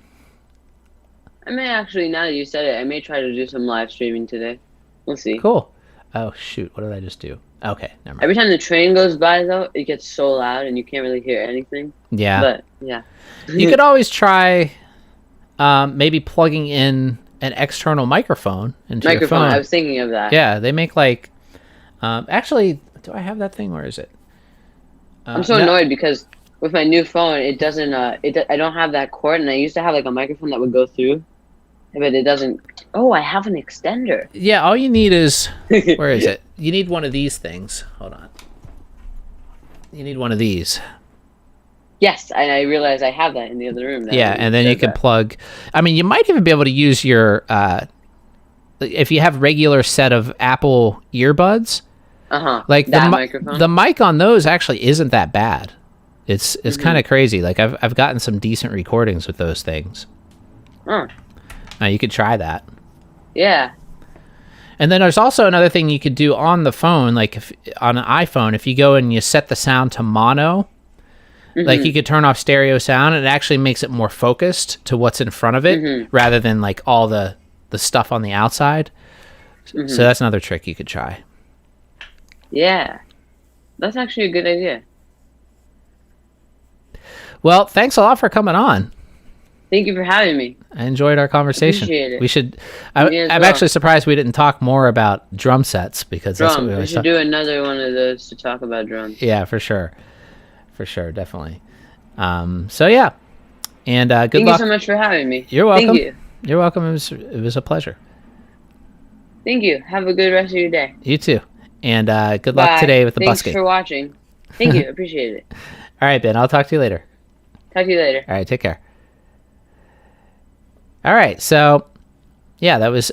I may actually, now that you said it, I may try to do some live streaming today. We'll see. Cool. Oh, shoot. What did I just do? Okay, never mind. Every time the train goes by, though, it gets so loud and you can't really hear anything. Yeah. But, yeah. You could always try maybe plugging in an external microphone into your phone. I was thinking of that. Yeah, they make like... actually, do I have that thing? Where is it? I'm so annoyed because with my new phone, it doesn't... I don't have that cord, and I used to have like a microphone that would go through, but it doesn't... Oh, I have an extender. Yeah, all you need is... Where is it? You need one of these things. Hold on. You need one of these. Yes, and I realize I have that in the other room now. Yeah, and then you can plug... I mean, you might even be able to use your... if you have regular set of Apple earbuds... Like that microphone? The mic on those actually isn't that bad. It's kind of crazy. Like, I've gotten some decent recordings with those things. You could try that. Yeah. And then there's also another thing you could do on the phone, like on an iPhone, if you go and you set the sound to mono... Like you could turn off stereo sound and it actually makes it more focused to what's in front of it rather than like all the stuff on the outside. So that's another trick you could try. Yeah. That's actually a good idea. Well, thanks a lot for coming on. Thank you for having me. I enjoyed our conversation. Appreciate it. We should... I'm actually surprised we didn't talk more about drum sets because that's what we should do another one of those to talk about drums. Yeah, for sure. For sure, definitely. So yeah, and good luck. Thank you so much for having me. You're welcome. Thank you. You're welcome. It was a pleasure. Thank you. Have a good rest of your day. You too. And good luck today with the Thanks busking. for watching. Thank you. Appreciate it. All right, Ben. I'll talk to you later. Talk to you later. All right. Take care. All right. So yeah, that was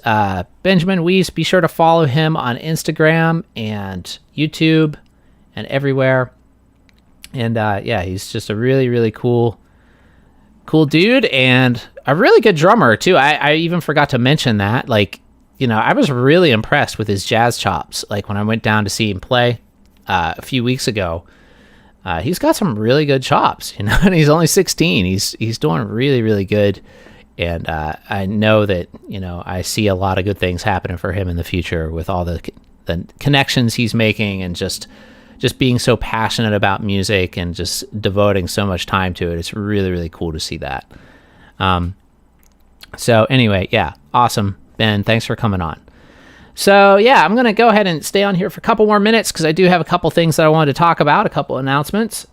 Benjamin Wiese. Be sure to follow him on Instagram and YouTube and everywhere. And yeah, he's just a really, really cool dude and a really good drummer too. I even forgot to mention that. Like, I was really impressed with his jazz chops. Like when I went down to see him play a few weeks ago, he's got some really good chops. And he's only 16. He's doing really, really good. And I know that I see a lot of good things happening for him in the future with all the connections he's making and just being so passionate about music and just devoting so much time to it. It's really, really cool to see that. So anyway, yeah, awesome. Ben, thanks for coming on. So yeah, I'm going to go ahead and stay on here for a couple more minutes because I do have a couple things that I wanted to talk about, a couple announcements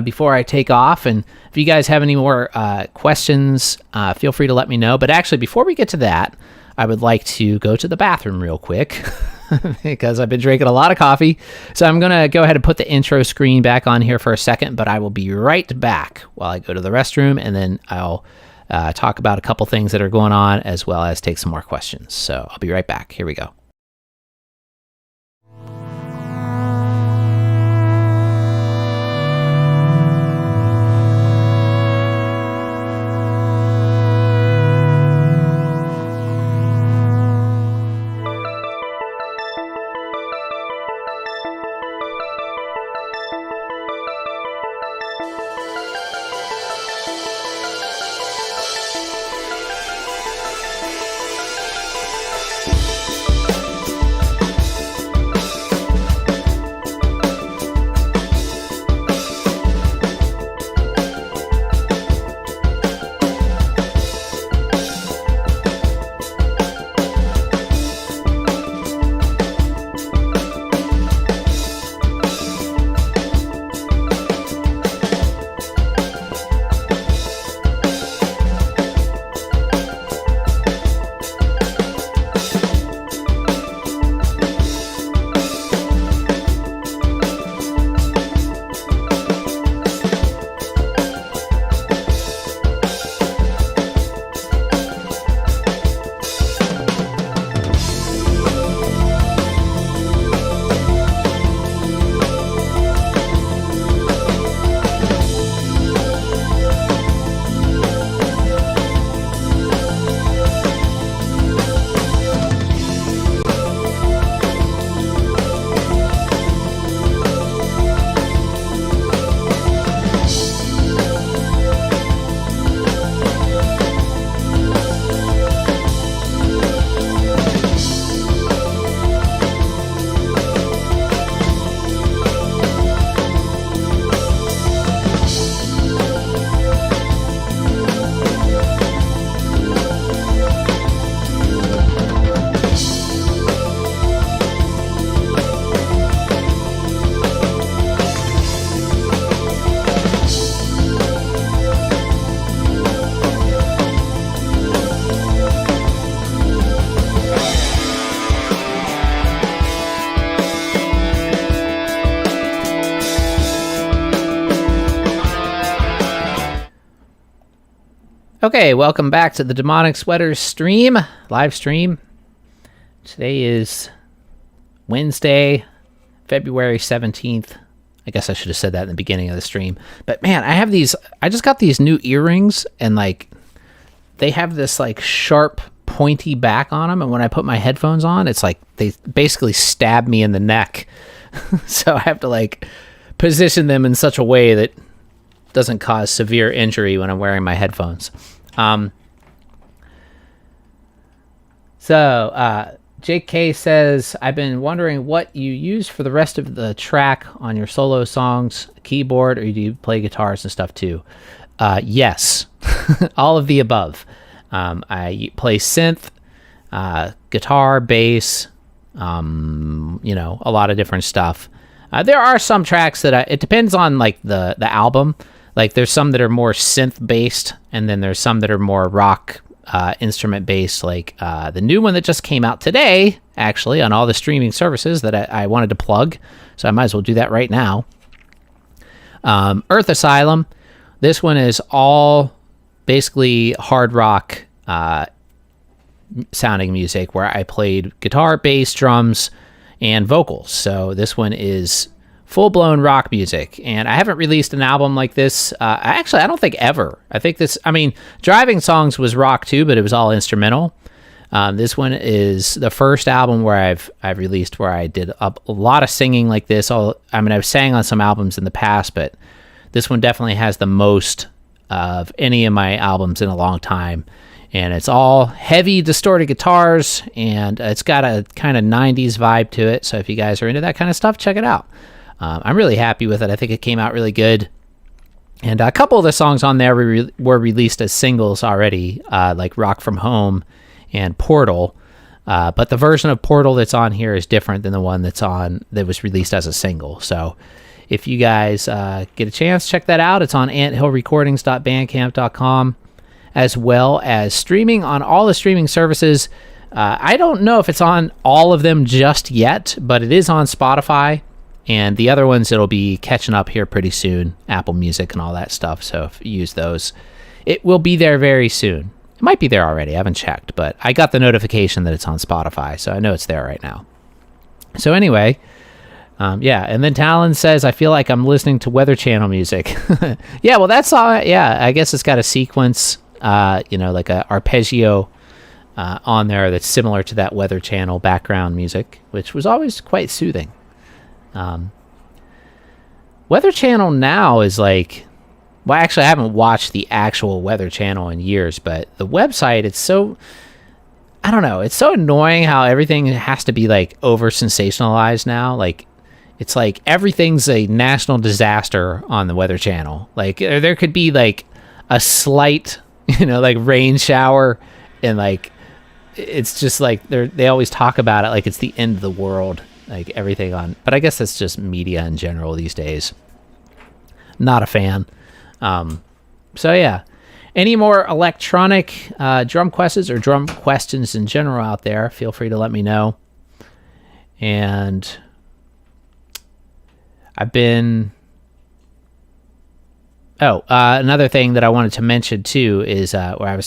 before I take off. And if you guys have any more questions, feel free to let me know. But actually, before we get to that, I would like to go to the bathroom real quick because I've been drinking a lot of coffee. So I'm going to go ahead and put the intro screen back on here for a second, but I will be right back while I go to the restroom, and then I'll talk about a couple things that are going on as well as take some more questions. So I'll be right back. Here we go. Okay, welcome back to the Demonic Sweaters stream, live stream. Today is Wednesday, February 17th. I guess I should have said that in the beginning of the stream. But man, I just got these new earrings, and like they have this like sharp, pointy back on them, and when I put my headphones on, it's like they basically stab me in the neck. So I have to like position them in such a way that doesn't cause severe injury when I'm wearing my headphones. JK says, I've been wondering what you use for the rest of the track on your solo songs, keyboard, or do you play guitars and stuff too? Yes, all of the above. I play synth, guitar, bass, a lot of different stuff. There are some tracks that it depends on like the album. Like there's some that are more synth based, and then there's some that are more rock instrument based. Like the new one that just came out today, actually, on all the streaming services that I wanted to plug, so I might as well do that right now. Earth Asylum. This one is all basically hard rock sounding music, where I played guitar, bass, drums, and vocals. So this one is full-blown rock music, and I haven't released an album like this. I don't think ever. Driving Songs was rock too, but it was all instrumental. This one is the first album where I've released where I did a lot of singing like this. I've sang on some albums in the past, but this one definitely has the most of any of my albums in a long time. And it's all heavy, distorted guitars, and it's got a kind of 90s vibe to it. So if you guys are into that kind of stuff, check it out. I'm really happy with it. I think it came out really good. And a couple of the songs on there were released as singles already, like Rock From Home and Portal. But the version of Portal that's on here is different than the one that was released as a single. So if you guys get a chance, check that out. It's on anthillrecordings.bandcamp.com, as well as streaming on all the streaming services. I don't know if it's on all of them just yet, but it is on Spotify. And the other ones, it'll be catching up here pretty soon, Apple Music and all that stuff. So if you use those, it will be there very soon. It might be there already. I haven't checked, but I got the notification that it's on Spotify, so I know it's there right now. So anyway, and then Talon says, I feel like I'm listening to Weather Channel music. Yeah, well, that's all. Yeah, I guess it's got a sequence, like a arpeggio on there that's similar to that Weather Channel background music, which was always quite soothing. Weather Channel now is like, well, actually I haven't watched the actual Weather Channel in years, but the website, it's so annoying how everything has to be like over sensationalized now. Like it's like everything's a national disaster on the Weather Channel. Like there could be like a slight, like rain shower, and like it's just like they always talk about it like it's the end of the world. Like everything on, but I guess that's just media in general these days. Not a fan. So yeah, any more electronic drum questions or drum questions in general out there, feel free to let me know. And another thing that I wanted to mention too is where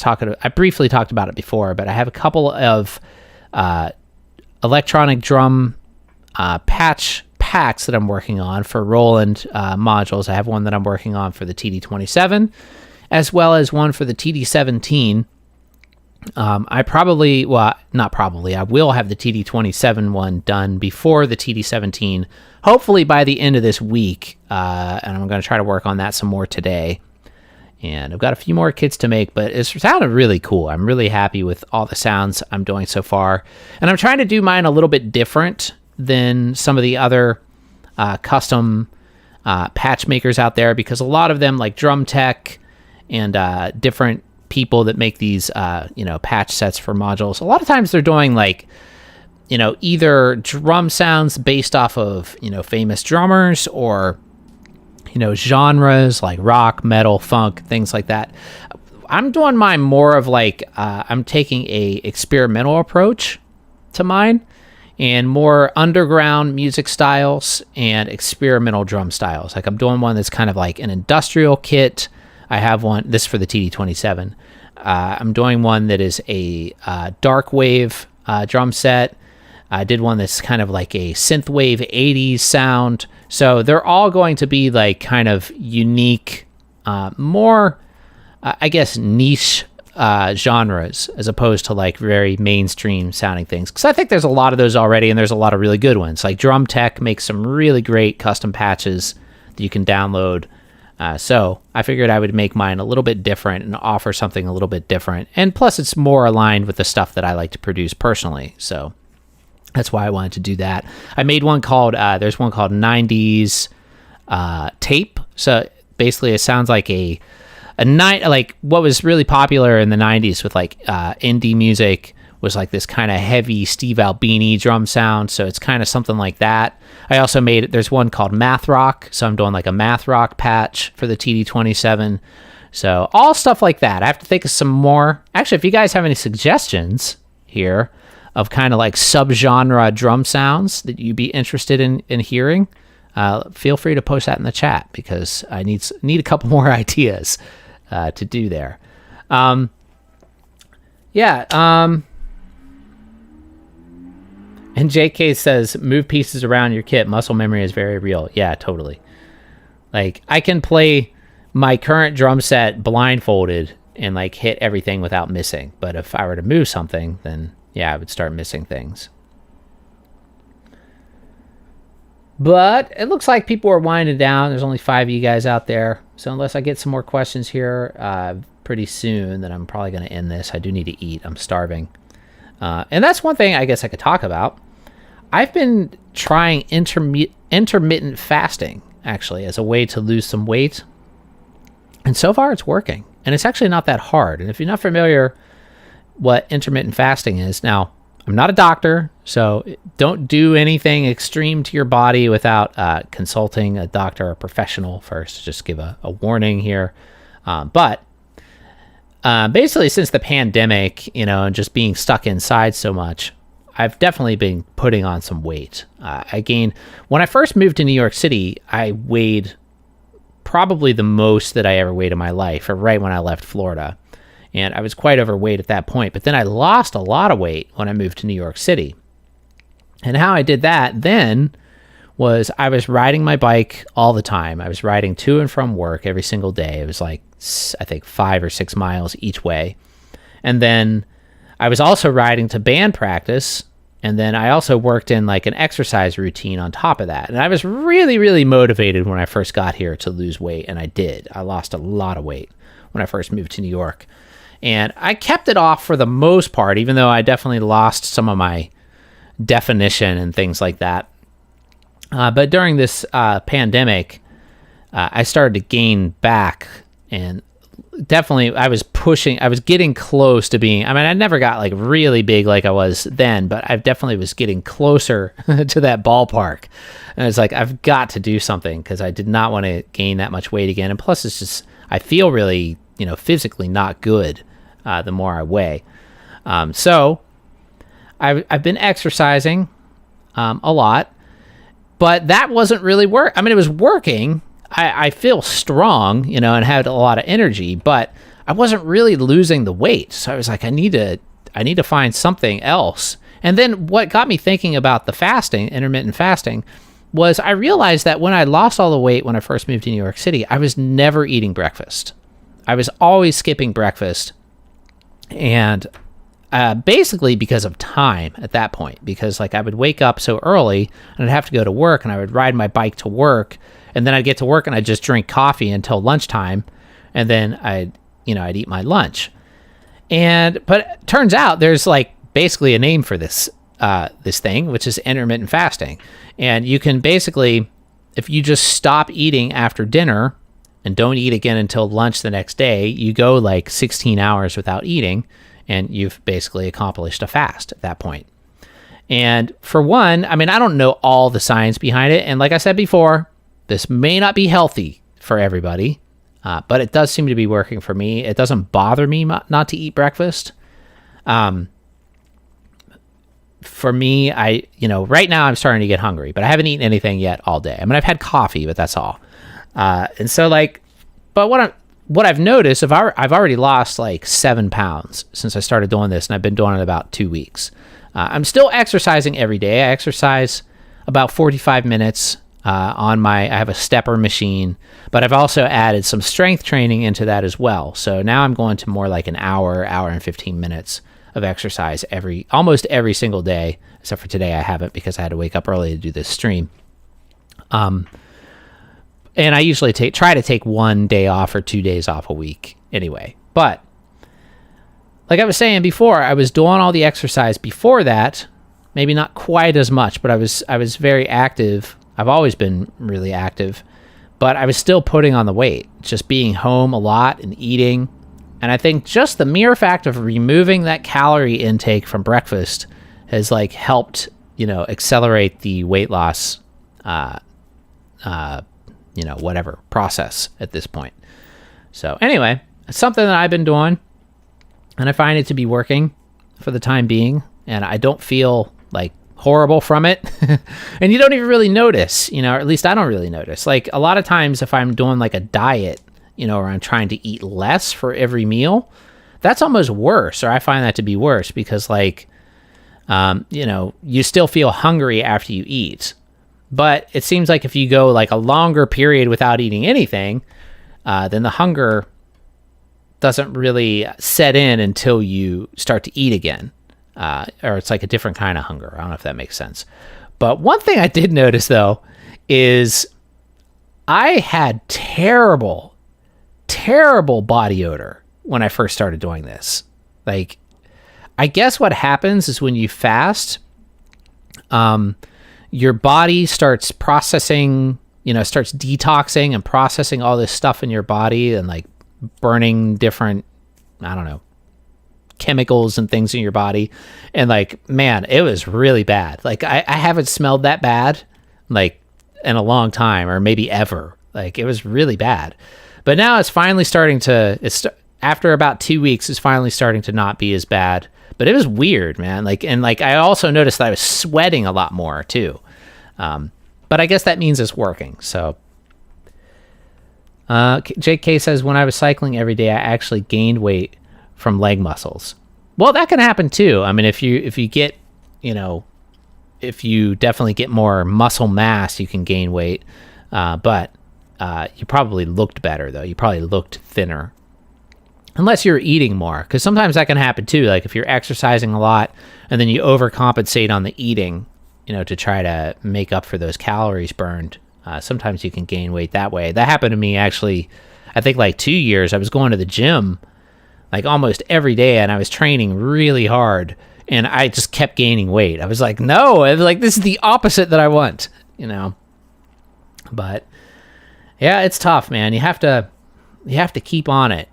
I briefly talked about it before, but I have a couple of electronic drum patch packs that I'm working on for Roland modules. I have one that I'm working on for the TD27, as well as one for the TD17. I will have the TD27 one done before the TD17, hopefully by the end of this week, and I'm going to try to work on that some more today. And I've got a few more kits to make, but it's sounded really cool. I'm really happy with all the sounds I'm doing so far, and I'm trying to do mine a little bit different than some of the other custom patch makers out there, because a lot of them, like Drum Tech and different people that make these patch sets for modules, a lot of times they're doing like either drum sounds based off of famous drummers, or genres like rock, metal, funk, things like that. I'm doing mine more of like I'm taking a experimental approach to mine, and more underground music styles and experimental drum styles. Like I'm doing one that's kind of like an industrial kit. I have one, this for the TD27. I'm doing one that is a dark wave drum set. I did one that's kind of like a synthwave 80s sound. So they're all going to be like kind of unique, more, I guess, niche genres as opposed to like very mainstream sounding things. Because I think there's a lot of those already, and there's a lot of really good ones. Like Drum Tech makes some really great custom patches that you can download. So I figured I would make mine a little bit different and offer something a little bit different. And plus, it's more aligned with the stuff that I like to produce personally. So that's why I wanted to do that. I made one called, there's one called 90s Tape. So basically it sounds like like what was really popular in the 90s with like indie music was like this kind of heavy Steve Albini drum sound. So it's kind of something like that. I also there's one called Math Rock. So I'm doing like a Math Rock patch for the TD-27. So all stuff like that. I have to think of some more. Actually, if you guys have any suggestions here of kind of like subgenre drum sounds that you'd be interested in hearing, feel free to post that in the chat, because I need a couple more ideas to do there. And JK says, move pieces around your kit. Muscle memory is very real. Yeah, totally. Like, I can play my current drum set blindfolded and like hit everything without missing. But if I were to move something, then yeah, I would start missing things. But it looks like people are winding down. There's only 5 of you guys out there. So unless I get some more questions here pretty soon, then I'm probably going to end this. I do need to eat. I'm starving. And that's one thing I guess I could talk about. I've been trying intermittent fasting, actually, as a way to lose some weight. And so far it's working. And it's actually not that hard. And if you're not familiar what intermittent fasting is, now, I'm not a doctor, so don't do anything extreme to your body without consulting a doctor or professional first. Just give a warning here. But basically, since the pandemic, and just being stuck inside so much, I've definitely been putting on some weight. When I first moved to New York City, I weighed probably the most that I ever weighed in my life, or right when I left Florida. And I was quite overweight at that point. But then I lost a lot of weight when I moved to New York City. And how I did that then was I was riding my bike all the time. I was riding to and from work every single day. It was like, I think 5 or 6 miles each way. And then I was also riding to band practice. And then I also worked in like an exercise routine on top of that. And I was really, really motivated when I first got here to lose weight. And I did. I lost a lot of weight when I first moved to New York. And I kept it off for the most part, even though I definitely lost some of my definition and things like that. But during this pandemic, I started to gain back, and definitely I was getting close to being, I never got like really big like I was then, but I definitely was getting closer to that ballpark. And it's like, I've got to do something, because I did not want to gain that much weight again. And plus it's just, I feel really, physically not good the more I weigh. So I've been exercising a lot, but that wasn't really it was working. I feel strong, and had a lot of energy, but I wasn't really losing the weight. So I was like, I need to find something else. And then what got me thinking about the intermittent fasting, was I realized that when I lost all the weight when I first moved to New York City, I was never eating breakfast. I was always skipping breakfast. And basically because of time at that point, because like I would wake up so early and I'd have to go to work, and I would ride my bike to work, and then I'd get to work and I'd just drink coffee until lunchtime, and then I'd eat my lunch. But it turns out there's like basically a name for this thing, which is intermittent fasting. And you can basically, if you just stop eating after dinner and don't eat again until lunch the next day, you go like 16 hours without eating, and you've basically accomplished a fast at that point. And for one, I don't know all the science behind it. And like I said before, this may not be healthy for everybody, but it does seem to be working for me. It doesn't bother me not to eat breakfast. For me, right now I'm starting to get hungry, but I haven't eaten anything yet all day. I've had coffee, but that's all. And so but what I've noticed, I've already lost like 7 pounds since I started doing this, and I've been doing it about 2 weeks. I'm still exercising every day. I exercise about 45 minutes I have a stepper machine, but I've also added some strength training into that as well. So now I'm going to more like an hour and 15 minutes of exercise almost every single day, except for today I haven't because I had to wake up early to do this stream. And I usually try to take 1 day off or 2 days off a week anyway. But like I was saying before, I was doing all the exercise before that, maybe not quite as much, but I was very active. I've always been really active, but I was still putting on the weight, just being home a lot and eating. And I think just the mere fact of removing that calorie intake from breakfast has like helped, accelerate the weight loss, whatever process at this point. So anyway, it's something that I've been doing, and I find it to be working for the time being, and I don't feel like horrible from it. And you don't even really notice, or at least I don't really notice. Like a lot of times if I'm doing like a diet, or I'm trying to eat less for every meal, that's almost worse, or I find that to be worse because like, you still feel hungry after you eat. But it seems like if you go like a longer period without eating anything, then the hunger doesn't really set in until you start to eat again. Or it's like a different kind of hunger. I don't know if that makes sense. But one thing I did notice, though, is I had terrible body odor when I first started doing this. Like, I guess what happens is when you fast, your body starts processing, starts detoxing and processing all this stuff in your body and like burning different, I don't know, chemicals and things in your body. And like, man, it was really bad. Like I haven't smelled that bad like in a long time, or maybe ever. Like it was really bad. But now it's finally starting to, after about 2 weeks, it's finally starting to not be as bad. But it was weird, man. Like, and like, I also noticed that I was sweating a lot more too. But I guess that means it's working. So, JK says, when I was cycling every day, I actually gained weight from leg muscles. Well, that can happen too. I mean, if you get, if you definitely get more muscle mass, you can gain weight. But you probably looked better though. You probably looked thinner. Unless you're eating more, because sometimes that can happen too. Like if you're exercising a lot and then you overcompensate on the eating, to try to make up for those calories burned, sometimes you can gain weight that way. That happened to me actually, I think like 2 years. I was going to the gym like almost every day and I was training really hard and I just kept gaining weight. I was like, no, I was like, this is the opposite that I want, But yeah, it's tough, man. You have to keep on it,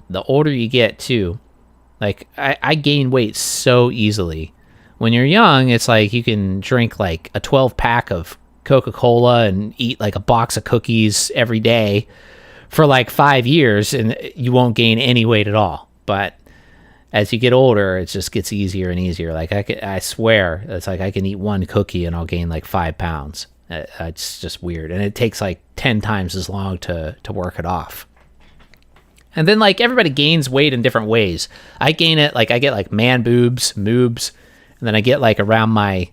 the older you get too. Like I gain weight so easily. When you're young, it's like you can drink like a 12-pack of Coca-Cola and eat like a box of cookies every day for like 5 years and you won't gain any weight at all. But as you get older, it just gets easier and easier. Like I swear, it's like I can eat one cookie and I'll gain like 5 pounds. It's just weird. And it takes like 10 times as long to work it off. And then like everybody gains weight in different ways. I gain it, like I get like man boobs, moobs, and then I get like around my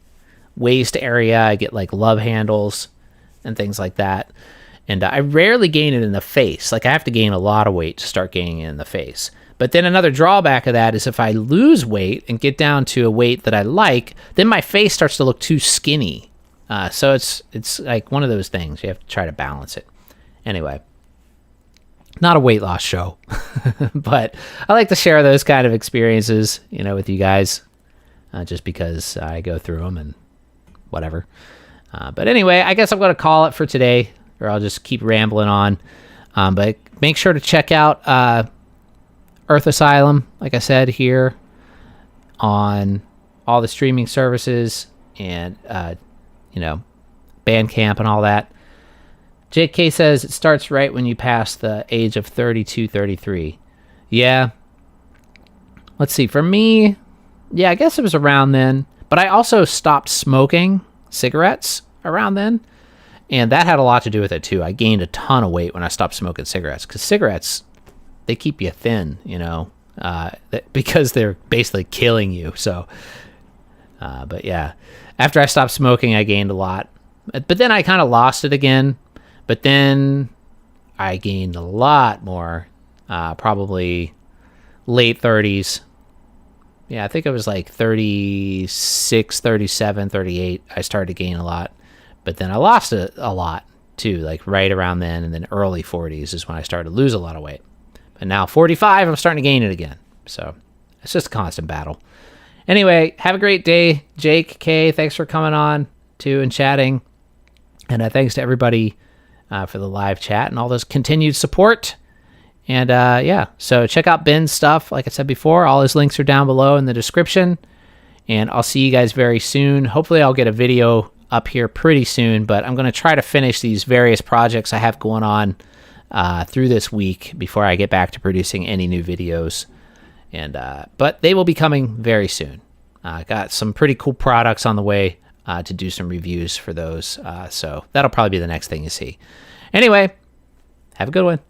waist area, I get like love handles and things like that. And I rarely gain it in the face. Like I have to gain a lot of weight to start gaining it in the face. But then another drawback of that is if I lose weight and get down to a weight that I like, then my face starts to look too skinny. So it's like one of those things. You have to try to balance it. Anyway, not a weight loss show, but I like to share those kind of experiences, with you guys, just because I go through them and whatever. But anyway, I guess I'm going to call it for today, or I'll just keep rambling on. But make sure to check out Earth Asylum, like I said, here on all the streaming services and, Bandcamp and all that. JK says it starts right when you pass the age of 32, 33. Yeah. Let's see. For me, yeah, I guess it was around then. But I also stopped smoking cigarettes around then. And that had a lot to do with it too. I gained a ton of weight when I stopped smoking cigarettes, because cigarettes, they keep you thin, because they're basically killing you. So, but yeah, after I stopped smoking, I gained a lot, but then I kind of lost it again. But then I gained a lot more, probably late 30s. Yeah, I think it was like 36, 37, 38. I started to gain a lot. But then I lost it a lot too, like right around then. And then early 40s is when I started to lose a lot of weight. But now 45, I'm starting to gain it again. So it's just a constant battle. Anyway, have a great day, Jake, Kay. Thanks for coming on too and chatting. And thanks to everybody for the live chat and all this continued support. And yeah, so check out Ben's stuff. Like I said before, all his links are down below in the description. And I'll see you guys very soon. Hopefully I'll get a video up here pretty soon, but I'm going to try to finish these various projects I have going on through this week before I get back to producing any new videos. And but they will be coming very soon. Got some pretty cool products on the way to do some reviews for those. So that'll probably be the next thing you see. Anyway, have a good one.